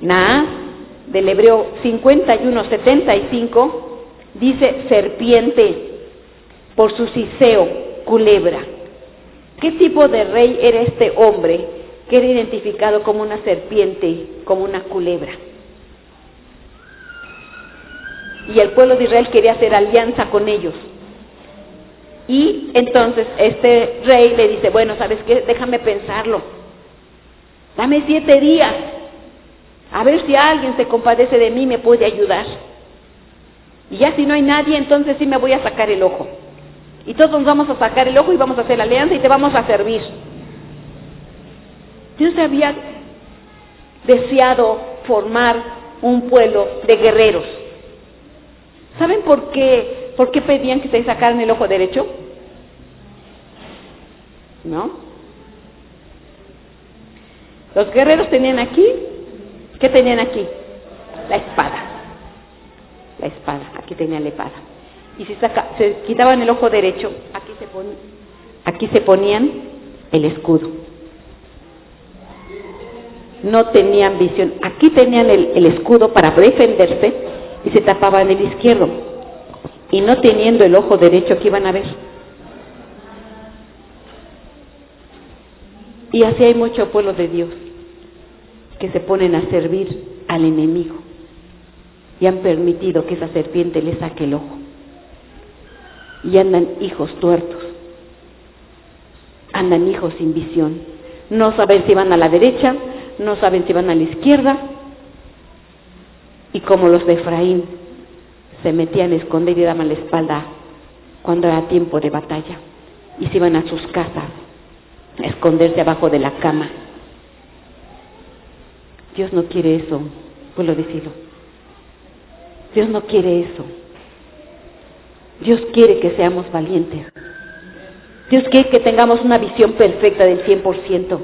Naas, del hebreo 51:75, dice serpiente, por su siseo, culebra. ¿Qué tipo de rey era este hombre que era identificado como una serpiente, como una culebra? Y el pueblo de Israel quería hacer alianza con ellos. Y entonces este rey le dice, bueno, ¿sabes qué? Déjame pensarlo. Dame 7 días. A ver si alguien se compadece de mí y me puede ayudar. Y ya si no hay nadie, entonces sí me voy a sacar el ojo. Y todos nos vamos a sacar el ojo y vamos a hacer la alianza y te vamos a servir. Dios había deseado formar un pueblo de guerreros. ¿Saben por qué pedían que se sacaran el ojo derecho? ¿No? Los guerreros tenían aquí, ¿qué tenían aquí? La espada. La espada, aquí tenían la espada. Y si se quitaban el ojo derecho, aquí se ponían el escudo. No tenían visión. Aquí tenían el escudo para defenderse y se tapaban el izquierdo. Y no teniendo el ojo derecho, ¿qué iban a ver? Y así hay mucho pueblo de Dios que se ponen a servir al enemigo y han permitido que esa serpiente le saque el ojo. Y andan hijos tuertos, andan hijos sin visión, no saben si van a la derecha, no saben si van a la izquierda, y como los de Efraín se metían a esconder y daban la espalda cuando era tiempo de batalla, y se iban a sus casas a esconderse abajo de la cama. Dios no quiere eso, puedo decirlo. Dios no quiere eso. Dios quiere que seamos valientes. Dios quiere que tengamos una visión perfecta del 100%.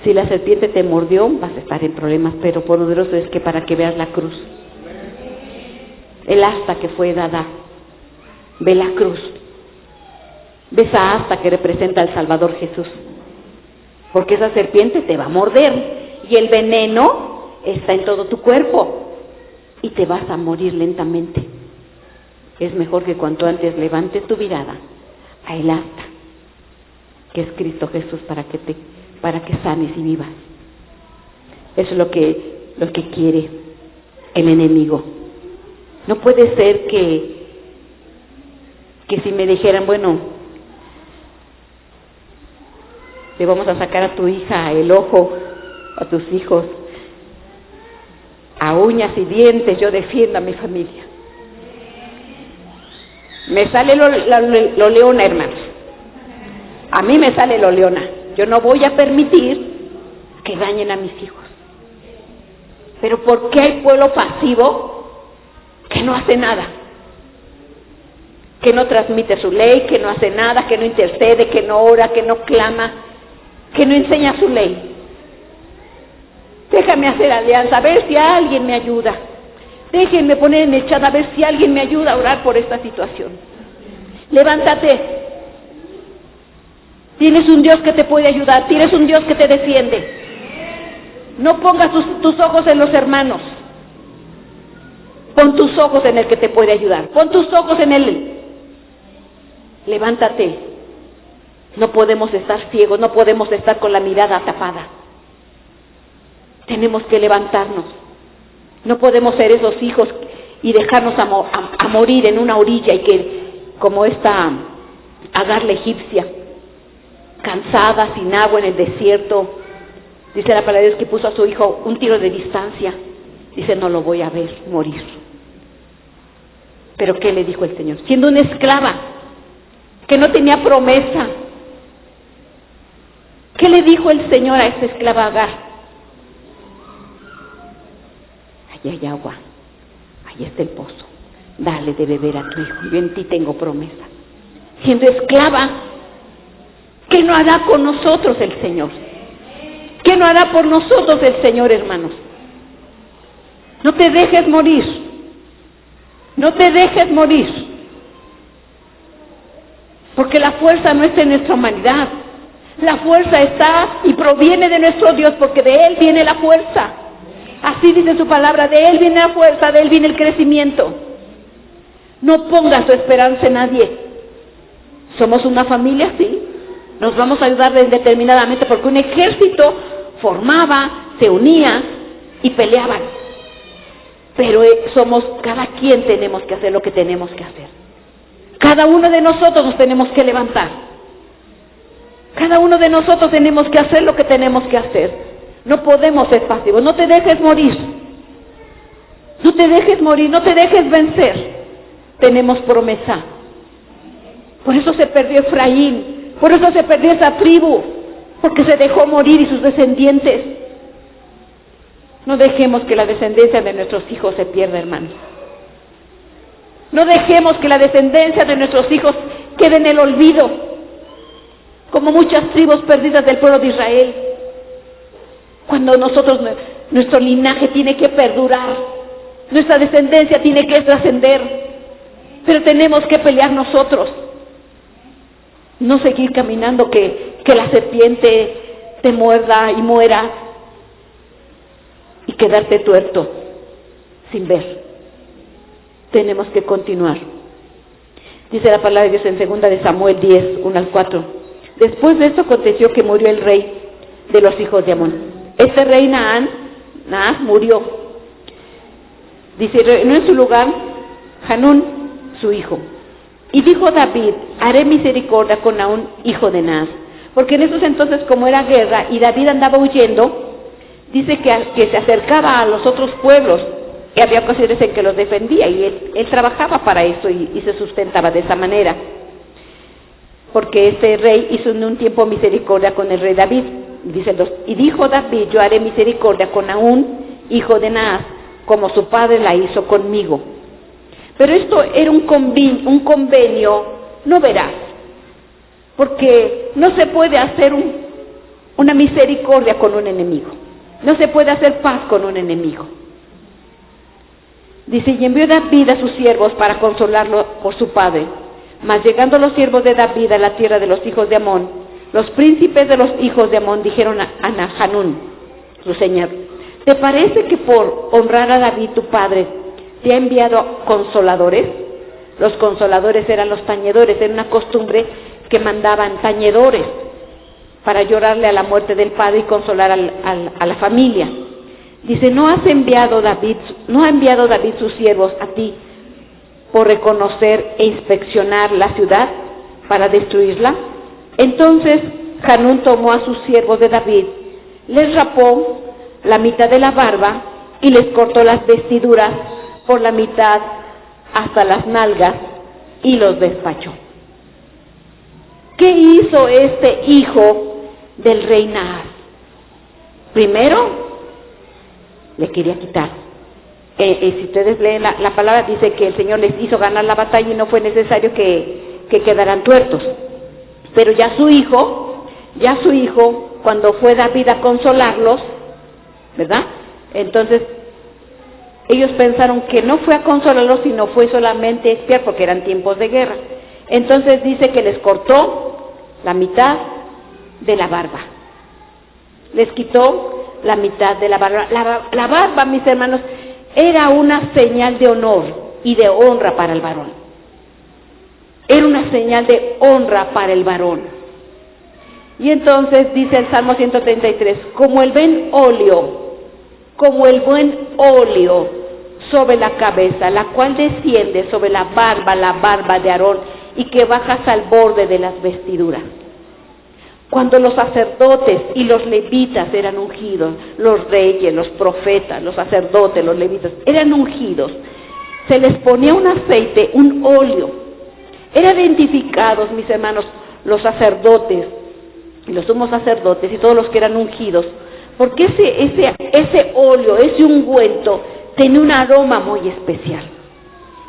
Si la serpiente te mordió, vas a estar en problemas, pero poderoso es que para que veas la cruz, el asta que fue dada, ve la cruz, ve esa asta que representa al Salvador Jesús, porque esa serpiente te va a morder y el veneno está en todo tu cuerpo y te vas a morir lentamente. Es mejor que cuanto antes levantes tu mirada a el asta, que es Cristo Jesús, para que sanes y vivas. Eso es lo que quiere el enemigo. No puede ser que si me dijeran, bueno, te vamos a sacar a tu hija el ojo, a tus hijos, a uñas y dientes, yo defiendo a mi familia. Me sale lo leona, hermanos. A mí me sale lo leona. Yo no voy a permitir que dañen a mis hijos. Pero ¿por qué hay pueblo pasivo que no hace nada? Que no transmite su ley, que no hace nada, que no intercede, que no ora, que no clama, que no enseña su ley. Déjame hacer alianza, a ver si alguien me ayuda. Déjenme poner en el chat a ver si alguien me ayuda a orar por esta situación. Levántate. Tienes un Dios que te puede ayudar, tienes un Dios que te defiende. No pongas tus ojos en los hermanos. Pon tus ojos en el que te puede ayudar. Pon tus ojos en Él. Levántate. No podemos estar ciegos, no podemos estar con la mirada tapada. Tenemos que levantarnos. No podemos ser esos hijos y dejarnos a morir en una orilla y que, como esta Agar la egipcia, cansada, sin agua en el desierto, dice la palabra de Dios que puso a su hijo un tiro de distancia. Dice, no lo voy a ver morir. Pero ¿qué le dijo el Señor? Siendo una esclava, que no tenía promesa, ¿qué le dijo el Señor a esta esclava Agar? Allí hay agua, ahí está el pozo, dale de beber a tu hijo, yo en ti tengo promesa. Siendo esclava, ¿qué no hará con nosotros el Señor? ¿Qué no hará por nosotros el Señor, hermanos? No te dejes morir, no te dejes morir, porque la fuerza no está en nuestra humanidad, la fuerza está y proviene de nuestro Dios, porque de Él viene la fuerza. Así dice su palabra, de Él viene la fuerza, de Él viene el crecimiento. No ponga su esperanza en nadie. Somos una familia, sí, nos vamos a ayudar determinadamente, porque un ejército formaba, se unía y peleaban. Pero cada quien tenemos que hacer lo que tenemos que hacer. Cada uno de nosotros nos tenemos que levantar. Cada uno de nosotros tenemos que hacer lo que tenemos que hacer. No podemos ser pasivos. No te dejes morir. No te dejes morir, no te dejes vencer. Tenemos promesa. Por eso se perdió Efraín, por eso se perdió esa tribu, porque se dejó morir y sus descendientes. No dejemos que la descendencia de nuestros hijos se pierda, hermanos. No dejemos que la descendencia de nuestros hijos quede en el olvido, como muchas tribus perdidas del pueblo de Israel. Cuando nuestro linaje tiene que perdurar, nuestra descendencia tiene que trascender, pero tenemos que pelear nosotros. No seguir caminando que la serpiente te muerda y muera y quedarte tuerto sin ver. Tenemos que continuar. Dice la palabra de Dios en 2 de Samuel 10, 1 al 4. Después de esto aconteció que murió el rey de los hijos de Amón. Este rey Naas murió. Dice, reinó en su lugar Hanún, su hijo. Y dijo David, haré misericordia con Naún, hijo de Naas. Porque en esos entonces, como era guerra y David andaba huyendo, dice que se acercaba a los otros pueblos y había ocasiones en que los defendía y él trabajaba para eso y se sustentaba de esa manera. Porque este rey hizo en un tiempo misericordia con el rey David. Y dijo David, yo haré misericordia con Naún, hijo de Naas, como su padre la hizo conmigo. Pero esto era un convenio no veraz, porque no se puede hacer una misericordia con un enemigo, no se puede hacer paz con un enemigo. Dice, y envió David a sus siervos para consolarlo por su padre. Mas llegando los siervos de David a la tierra de los hijos de Amón, los príncipes de los hijos de Amón dijeron a Hanún, su señor, ¿te parece que por honrar a David tu padre te ha enviado consoladores? Los consoladores eran los tañedores, era una costumbre que mandaban tañedores para llorarle a la muerte del padre y consolar a la familia. Dice, ¿no ha enviado David sus siervos a ti por reconocer e inspeccionar la ciudad para destruirla? Entonces Hanún tomó a sus siervos de David, les rapó la mitad de la barba y les cortó las vestiduras por la mitad hasta las nalgas y los despachó. ¿Qué hizo este hijo del rey Naas? Primero, le quería quitar. Si ustedes leen la palabra, dice que el Señor les hizo ganar la batalla y no fue necesario que quedaran tuertos. Pero ya su hijo, cuando fue David a consolarlos, ¿verdad? Entonces, ellos pensaron que no fue a consolarlos, sino fue solamente espiar, porque eran tiempos de guerra. Entonces dice que les cortó la mitad de la barba. Les quitó la mitad de la barba. La barba, mis hermanos, era una señal de honor y de honra para el varón. Era una señal de honra para el varón. Y entonces dice el Salmo 133, como el buen óleo sobre la cabeza, la cual desciende sobre la barba de Aarón, y que baja hasta el borde de las vestiduras. Cuando los sacerdotes y los levitas eran ungidos, los reyes, los profetas, los sacerdotes, los levitas, eran ungidos, se les ponía un aceite, un óleo. Eran identificados, mis hermanos, los sacerdotes y los sumos sacerdotes y todos los que eran ungidos, porque ese óleo, ese ungüento, tenía un aroma muy especial.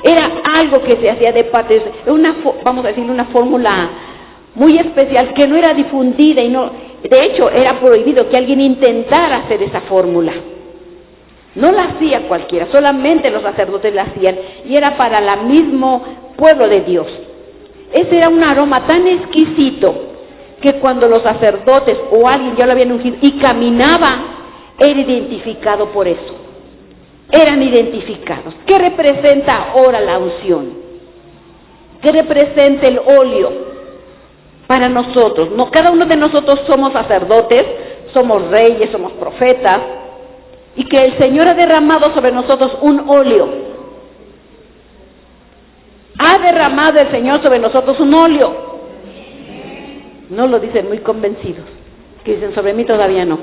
Era algo que se hacía de parte de vamos a decir, una fórmula muy especial que no era difundida, y no, de hecho era prohibido que alguien intentara hacer esa fórmula. No la hacía cualquiera, solamente los sacerdotes la hacían, y era para el mismo pueblo de Dios. Ese era un aroma tan exquisito que cuando los sacerdotes o alguien ya lo habían ungido y caminaba, era identificado por eso. Eran identificados. ¿Qué representa ahora la unción? ¿Qué representa el óleo para nosotros? No, cada uno de nosotros somos sacerdotes, somos reyes, somos profetas, y que el Señor ha derramado sobre nosotros un óleo. Ha derramado el Señor sobre nosotros un óleo. No lo dicen muy convencidos, que dicen sobre mí todavía no.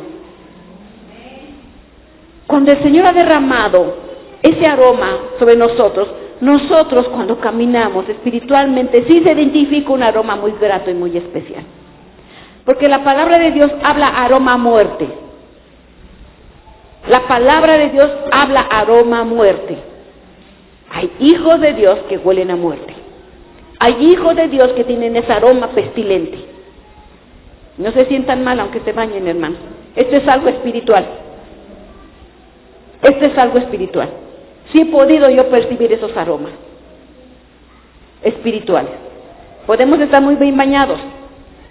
Cuando el Señor ha derramado ese aroma sobre nosotros cuando caminamos espiritualmente, sí se identifica un aroma muy grato y muy especial. Porque la palabra de Dios habla aroma a muerte. La palabra de Dios habla aroma a muerte. Hay hijos de Dios que huelen a muerte. Hay hijos de Dios que tienen ese aroma pestilente. No se sientan mal aunque se bañen, hermanos. Esto es algo espiritual. Esto es algo espiritual. Sí he podido yo percibir esos aromas espirituales. Podemos estar muy bien bañados,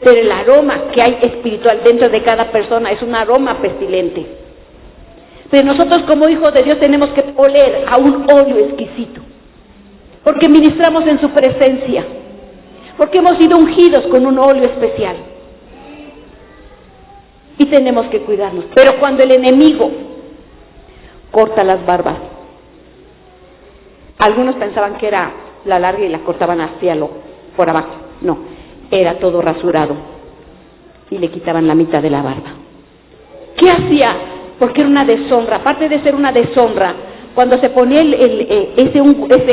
pero el aroma que hay espiritual dentro de cada persona es un aroma pestilente. Pero nosotros como hijos de Dios tenemos que oler a un óleo exquisito, porque ministramos en su presencia, porque hemos sido ungidos con un óleo especial. Y tenemos que cuidarnos. Pero cuando el enemigo corta las barbas, algunos pensaban que era la larga y la cortaban hacia por abajo. No, era todo rasurado y le quitaban la mitad de la barba. ¿Qué hacía? Porque era una deshonra. Aparte de ser una deshonra, cuando se ponía ese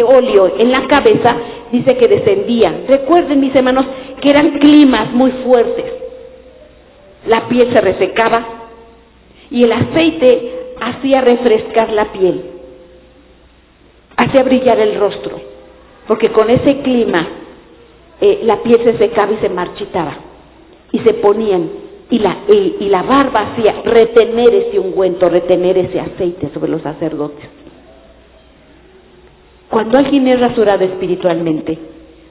óleo en la cabeza, dice que descendía. Recuerden, mis hermanos, que eran climas muy fuertes. La piel se resecaba y el aceite hacía refrescar la piel, hacía brillar el rostro, porque con ese clima la piel se secaba y se marchitaba, y se ponían, y la barba hacía retener ese ungüento, retener ese aceite sobre los sacerdotes. Cuando alguien es rasurado espiritualmente,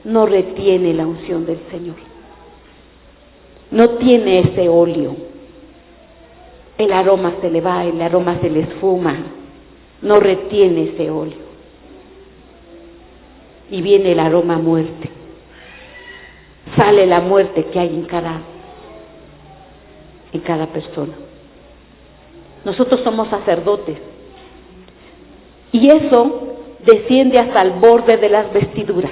no retiene la unción del Señor, no tiene ese óleo. El aroma se le va, el aroma se le esfuma, no retiene ese óleo. Y viene el aroma a muerte. Sale la muerte que hay en cada persona. Nosotros somos sacerdotes. Y eso desciende hasta el borde de las vestiduras.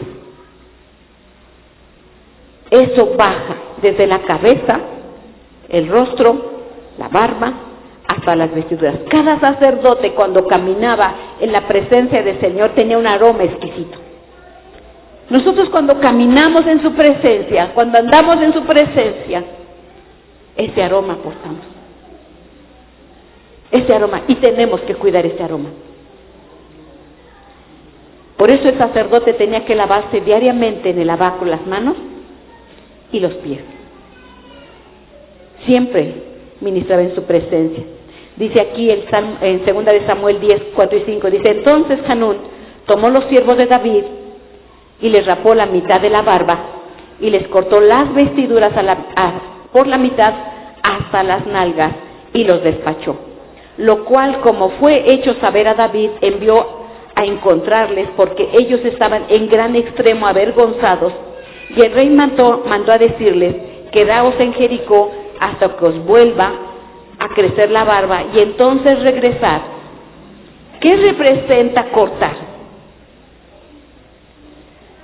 Eso baja desde la cabeza, el rostro, la barba, hasta las vestiduras. Cada sacerdote cuando caminaba en la presencia del Señor tenía un aroma exquisito. Nosotros cuando caminamos en su presencia, cuando andamos en su presencia, ese aroma portamos. Ese aroma, y tenemos que cuidar ese aroma. Por eso el sacerdote tenía que lavarse diariamente en el lavacro las manos y los pies. Siempre ministraba en su presencia. Dice aquí en 2 de Samuel 10, 4 y 5, dice: entonces Hanún tomó los siervos de David y les rapó la mitad de la barba y les cortó las vestiduras por la mitad hasta las nalgas y los despachó. Lo cual, como fue hecho saber a David, envió a encontrarles, porque ellos estaban en gran extremo avergonzados, y el rey mandó a decirles quedaos en Jericó hasta que os vuelva a crecer la barba y entonces regresar. ¿Qué representa cortar?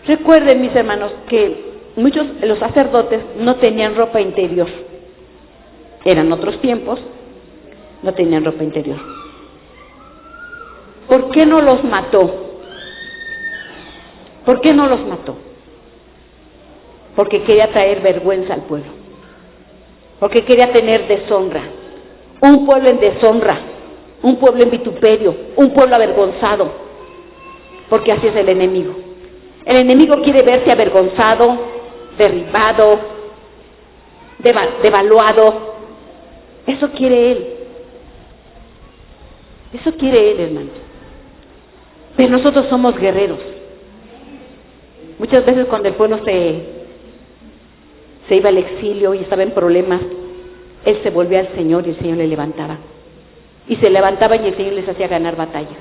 Recuerden, mis hermanos, que muchos de los sacerdotes no tenían ropa interior. Eran otros tiempos, no tenían ropa interior. ¿Por qué no los mató? ¿Por qué no los mató? Porque quería traer vergüenza al pueblo. Porque quería tener deshonra. Un pueblo en deshonra, un pueblo en vituperio, un pueblo avergonzado. Porque así es el enemigo. El enemigo quiere verse avergonzado, derribado, devaluado. Eso quiere él. Eso quiere él, hermanos. Pero nosotros somos guerreros. Muchas veces cuando el pueblo se iba al exilio y estaba en problemas, él se volvía al Señor y el Señor le levantaba. Y se levantaba y el Señor les hacía ganar batalla.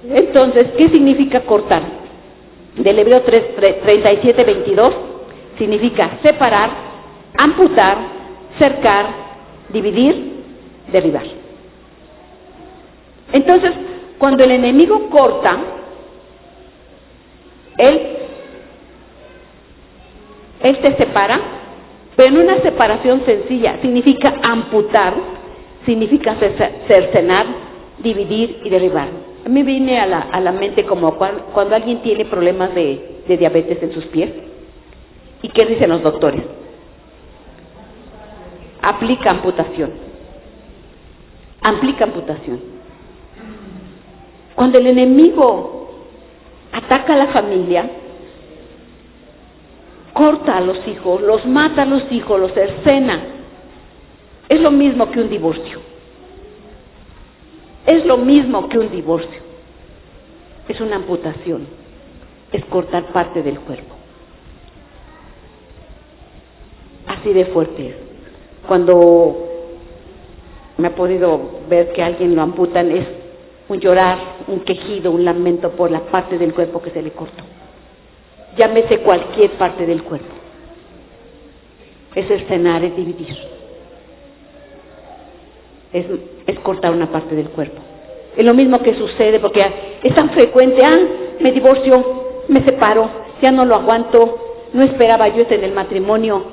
Entonces, ¿qué significa cortar? Del Hebreo 37:22 significa separar, amputar, cercar, dividir, derribar. Entonces, cuando el enemigo corta, él te separa, pero en una separación sencilla. Significa amputar, significa cercenar, dividir y derribar. A mí viene a la mente como cuando alguien tiene problemas de diabetes en sus pies. ¿Y qué dicen los doctores? Aplica amputación. Aplica amputación. Cuando el enemigo ataca a la familia, corta a los hijos, los mata a los hijos, los cercena. Es lo mismo que un divorcio. Es lo mismo que un divorcio. Es una amputación. Es cortar parte del cuerpo. Así de fuerte es. Cuando me ha podido ver que a alguien lo amputan, es un llorar, un quejido, un lamento por la parte del cuerpo que se le cortó. Llámese cualquier parte del cuerpo. Es cercenar, es dividir. Es cortar una parte del cuerpo. Es lo mismo que sucede porque es tan frecuente. Me divorcio, me separo, ya no lo aguanto, no esperaba yo en el matrimonio.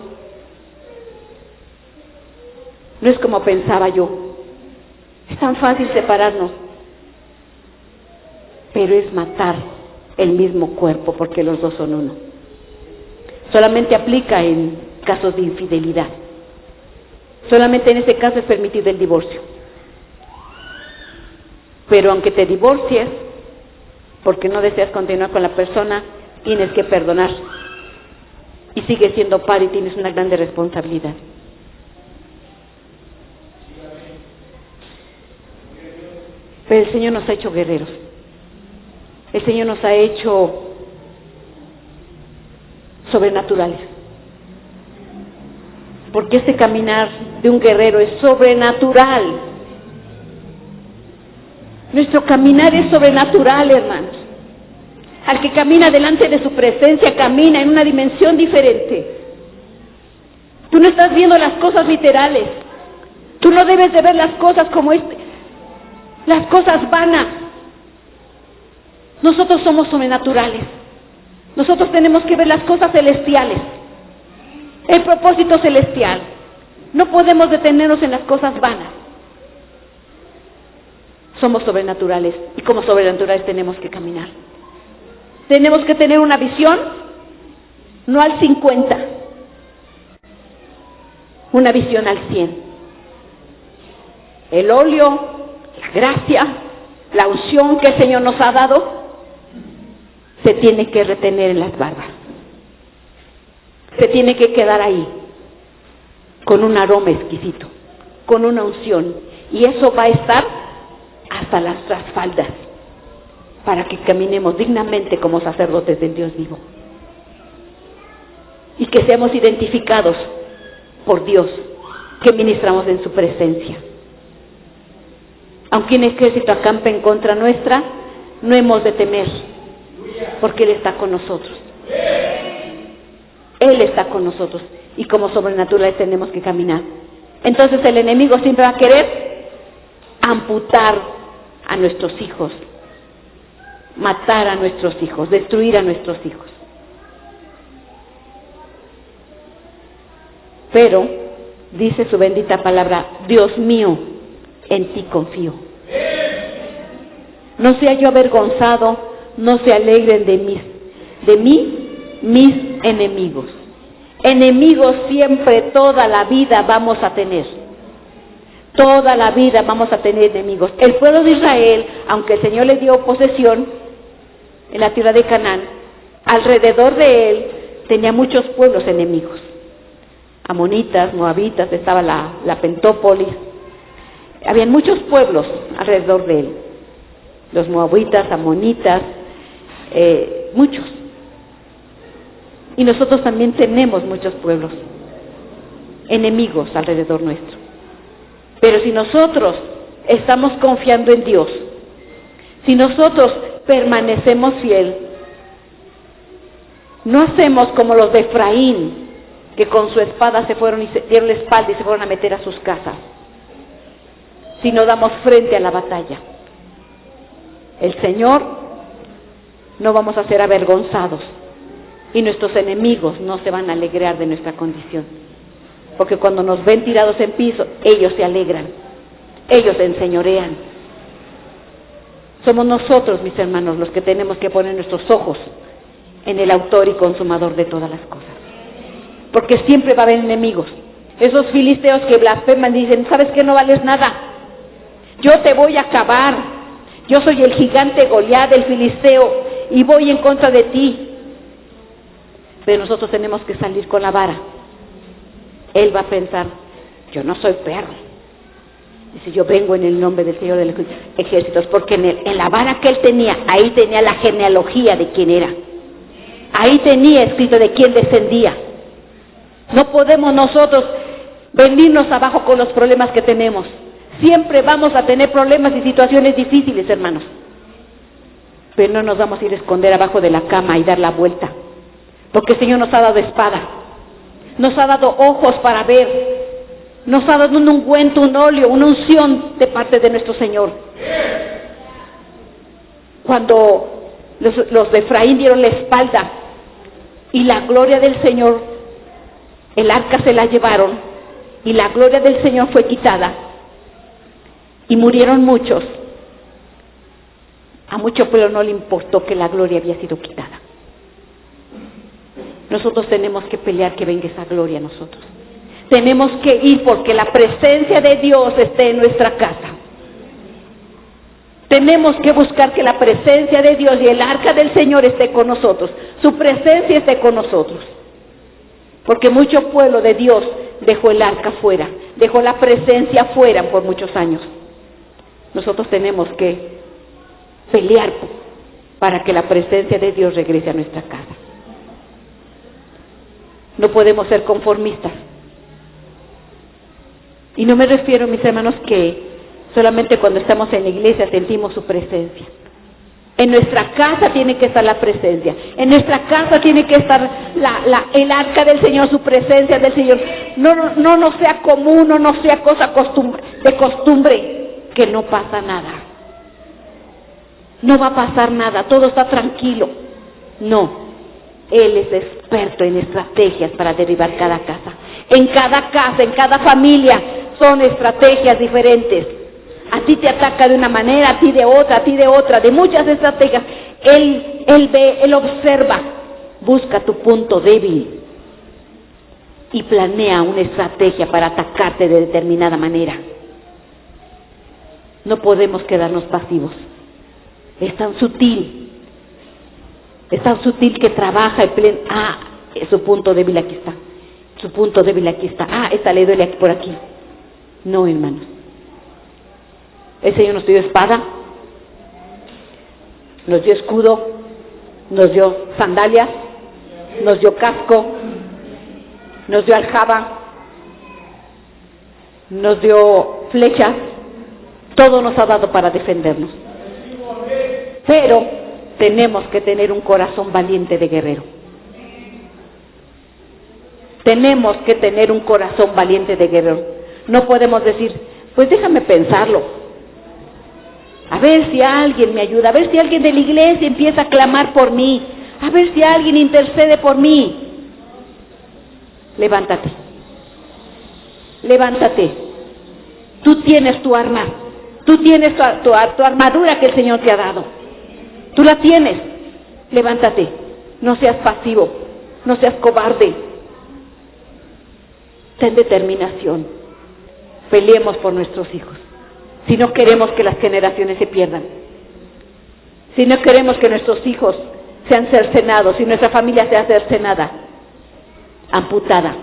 No es como pensaba yo. Es tan fácil separarnos. Pero es matar el mismo cuerpo porque los dos son uno. Solamente aplica en casos de infidelidad. Solamente en ese caso es permitido el divorcio. Pero aunque te divorcies, porque no deseas continuar con la persona, tienes que perdonar. Y sigues siendo padre y tienes una grande responsabilidad. Pero el Señor nos ha hecho guerreros. El Señor nos ha hecho sobrenaturales. Porque ese caminar de un guerrero es sobrenatural. Nuestro caminar es sobrenatural, hermanos. Al que camina delante de su presencia, camina en una dimensión diferente. Tú no estás viendo las cosas literales. Tú no debes de ver las cosas como las cosas vanas. Nosotros somos sobrenaturales. Nosotros tenemos que ver las cosas celestiales. El propósito celestial. No podemos detenernos en las cosas vanas. Somos sobrenaturales y como sobrenaturales tenemos que caminar. Tenemos que tener una visión, no al 50, una visión al 100. El óleo, la gracia, la unción que el Señor nos ha dado, se tiene que retener en las barbas. Se tiene que quedar ahí, con un aroma exquisito, con una unción. Y eso va a estar hasta las faldas, para que caminemos dignamente como sacerdotes del Dios vivo. Y que seamos identificados por Dios, que ministramos en su presencia. Aunque un ejército acampe en contra nuestra, no hemos de temer, porque Él está con nosotros. Él está con nosotros y como sobrenaturales tenemos que caminar. Entonces el enemigo siempre va a querer amputar a nuestros hijos, matar a nuestros hijos, destruir a nuestros hijos. Pero, dice su bendita palabra, Dios mío, en ti confío. No sea yo avergonzado, no se alegren de mí mis enemigos. Enemigos siempre, toda la vida vamos a tener. Toda la vida vamos a tener enemigos. El pueblo de Israel, aunque el Señor le dio posesión en la tierra de Canaán, alrededor de él tenía muchos pueblos enemigos. Amonitas, moabitas, estaba la Pentópolis. Habían muchos pueblos alrededor de él. Los moabitas, amonitas, muchos. Y nosotros también tenemos muchos pueblos enemigos alrededor nuestro. Pero si nosotros estamos confiando en Dios, si nosotros permanecemos fiel, no hacemos como los de Efraín, que con su espada se fueron y se dieron la espalda y se fueron a meter a sus casas, sino damos frente a la batalla. El Señor, no vamos a ser avergonzados y nuestros enemigos no se van a alegrar de nuestra condición, porque cuando nos ven tirados en piso, ellos se alegran, ellos se enseñorean. Somos nosotros, mis hermanos, los que tenemos que poner nuestros ojos en el autor y consumador de todas las cosas, porque siempre va a haber enemigos. Esos filisteos que blasfeman dicen, ¿sabes qué? No vales nada, yo te voy a acabar, yo soy el gigante Goliat, el filisteo, y voy en contra de ti. Pero nosotros tenemos que salir con la vara. Él va a pensar, yo no soy perro. Dice, yo vengo en el nombre del Señor de los ejércitos, porque en la vara que él tenía, ahí tenía la genealogía de quién era. Ahí tenía escrito de quién descendía. No podemos nosotros venirnos abajo con los problemas que tenemos. Siempre vamos a tener problemas y situaciones difíciles, hermanos. Pero no nos vamos a ir a esconder abajo de la cama y dar la vuelta, porque el Señor nos ha dado espada, nos ha dado ojos para ver, nos ha dado un ungüento, un óleo, una unción de parte de nuestro Señor. Cuando los de Efraín dieron la espalda y la gloria del Señor, el arca se la llevaron y la gloria del Señor fue quitada y murieron muchos, a mucho pueblo no le importó que la gloria había sido quitada. Nosotros tenemos que pelear que venga esa gloria a nosotros. Tenemos que ir porque la presencia de Dios esté en nuestra casa. Tenemos que buscar que la presencia de Dios y el arca del Señor esté con nosotros. Su presencia esté con nosotros. Porque mucho pueblo de Dios dejó el arca fuera, dejó la presencia fuera por muchos años. Nosotros tenemos que pelear para que la presencia de Dios regrese a nuestra casa. No podemos ser conformistas. Y no me refiero, mis hermanos, que solamente cuando estamos en la iglesia sentimos su presencia. En nuestra casa tiene que estar la presencia. En nuestra casa tiene que estar el arca del Señor, su presencia del Señor. No sea común, no sea cosa de costumbre, que no pasa nada. No va a pasar nada, todo está tranquilo. No. Él es experto en estrategias para derribar cada casa. En cada familia son estrategias diferentes. A ti te ataca de una manera, a ti de otra, de muchas estrategias. Él ve, Él observa, busca tu punto débil y planea una estrategia para atacarte de determinada manera. No podemos quedarnos pasivos. Es tan sutil que trabaja y su punto débil aquí está, su punto débil aquí está, esta le duele aquí por aquí. No, hermanos, el Señor nos dio espada, nos dio escudo, nos dio sandalias, nos dio casco, nos dio aljaba, nos dio flechas, todo nos ha dado para defendernos. Pero tenemos que tener un corazón valiente de guerrero. Tenemos que tener un corazón valiente de guerrero. No podemos decir, pues déjame pensarlo, a ver si alguien me ayuda, a ver si alguien de la iglesia empieza a clamar por mí, a ver si alguien intercede por mí. Levántate, levántate. Tú tienes tu arma, tú tienes tu armadura que el Señor te ha dado. Tú la tienes. Levántate, no seas pasivo, no seas cobarde. Ten determinación. Peleemos por nuestros hijos. Si no queremos que las generaciones se pierdan, si no queremos que nuestros hijos sean cercenados, si nuestra familia sea cercenada, amputada,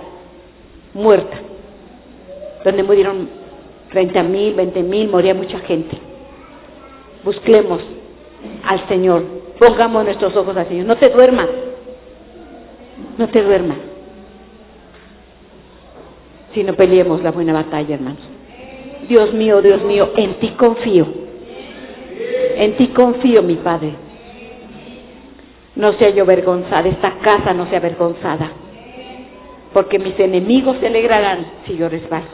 muerta, donde murieron 30,000, 20,000, moría mucha gente. Busquemos al Señor, pongamos nuestros ojos al Señor. No te duermas, no te duermas, sino peleemos la buena batalla, hermanos. Dios mío, en ti confío, mi Padre. No sea yo avergonzada, esta casa no sea avergonzada, porque mis enemigos se alegrarán si yo resbalo,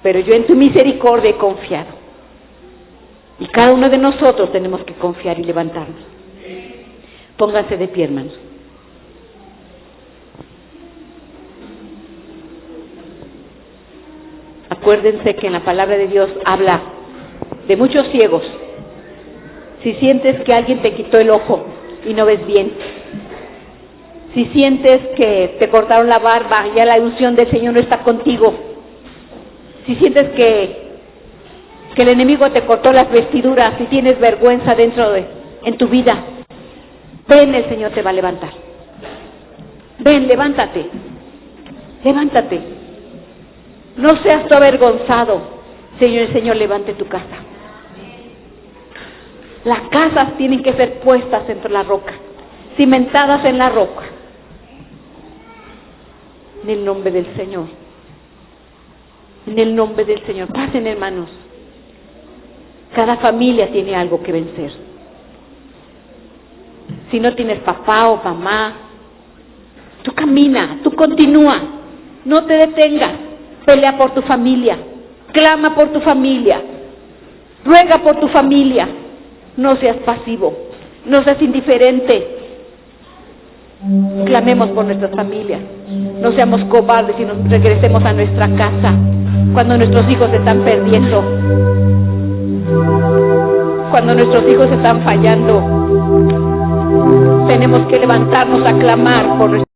pero yo en tu misericordia he confiado, y cada uno de nosotros tenemos que confiar y levantarnos. Pónganse de pie, hermanos. Acuérdense que en la palabra de Dios habla de muchos ciegos. Si sientes que alguien te quitó el ojo y no ves bien, si sientes que te cortaron la barba y ya la unción del Señor no está contigo, si sientes que el enemigo te cortó las vestiduras, si tienes vergüenza en tu vida, ven, el Señor te va a levantar. Ven, levántate, levántate. No seas tú avergonzado. El Señor levante tu casa. Las casas tienen que ser puestas entre la roca, cimentadas en la roca. En el nombre del Señor. En el nombre del Señor. Pasen, hermanos. Cada familia tiene algo que vencer. Si no tienes papá o mamá, tú camina, tú continúa, no te detengas. Pelea por tu familia, clama por tu familia, ruega por tu familia. No seas pasivo, no seas indiferente. Clamemos por nuestras familias, no seamos cobardes y nos regresemos a nuestra casa cuando nuestros hijos se están perdiendo, cuando nuestros hijos están fallando. Tenemos que levantarnos a clamar por nuestros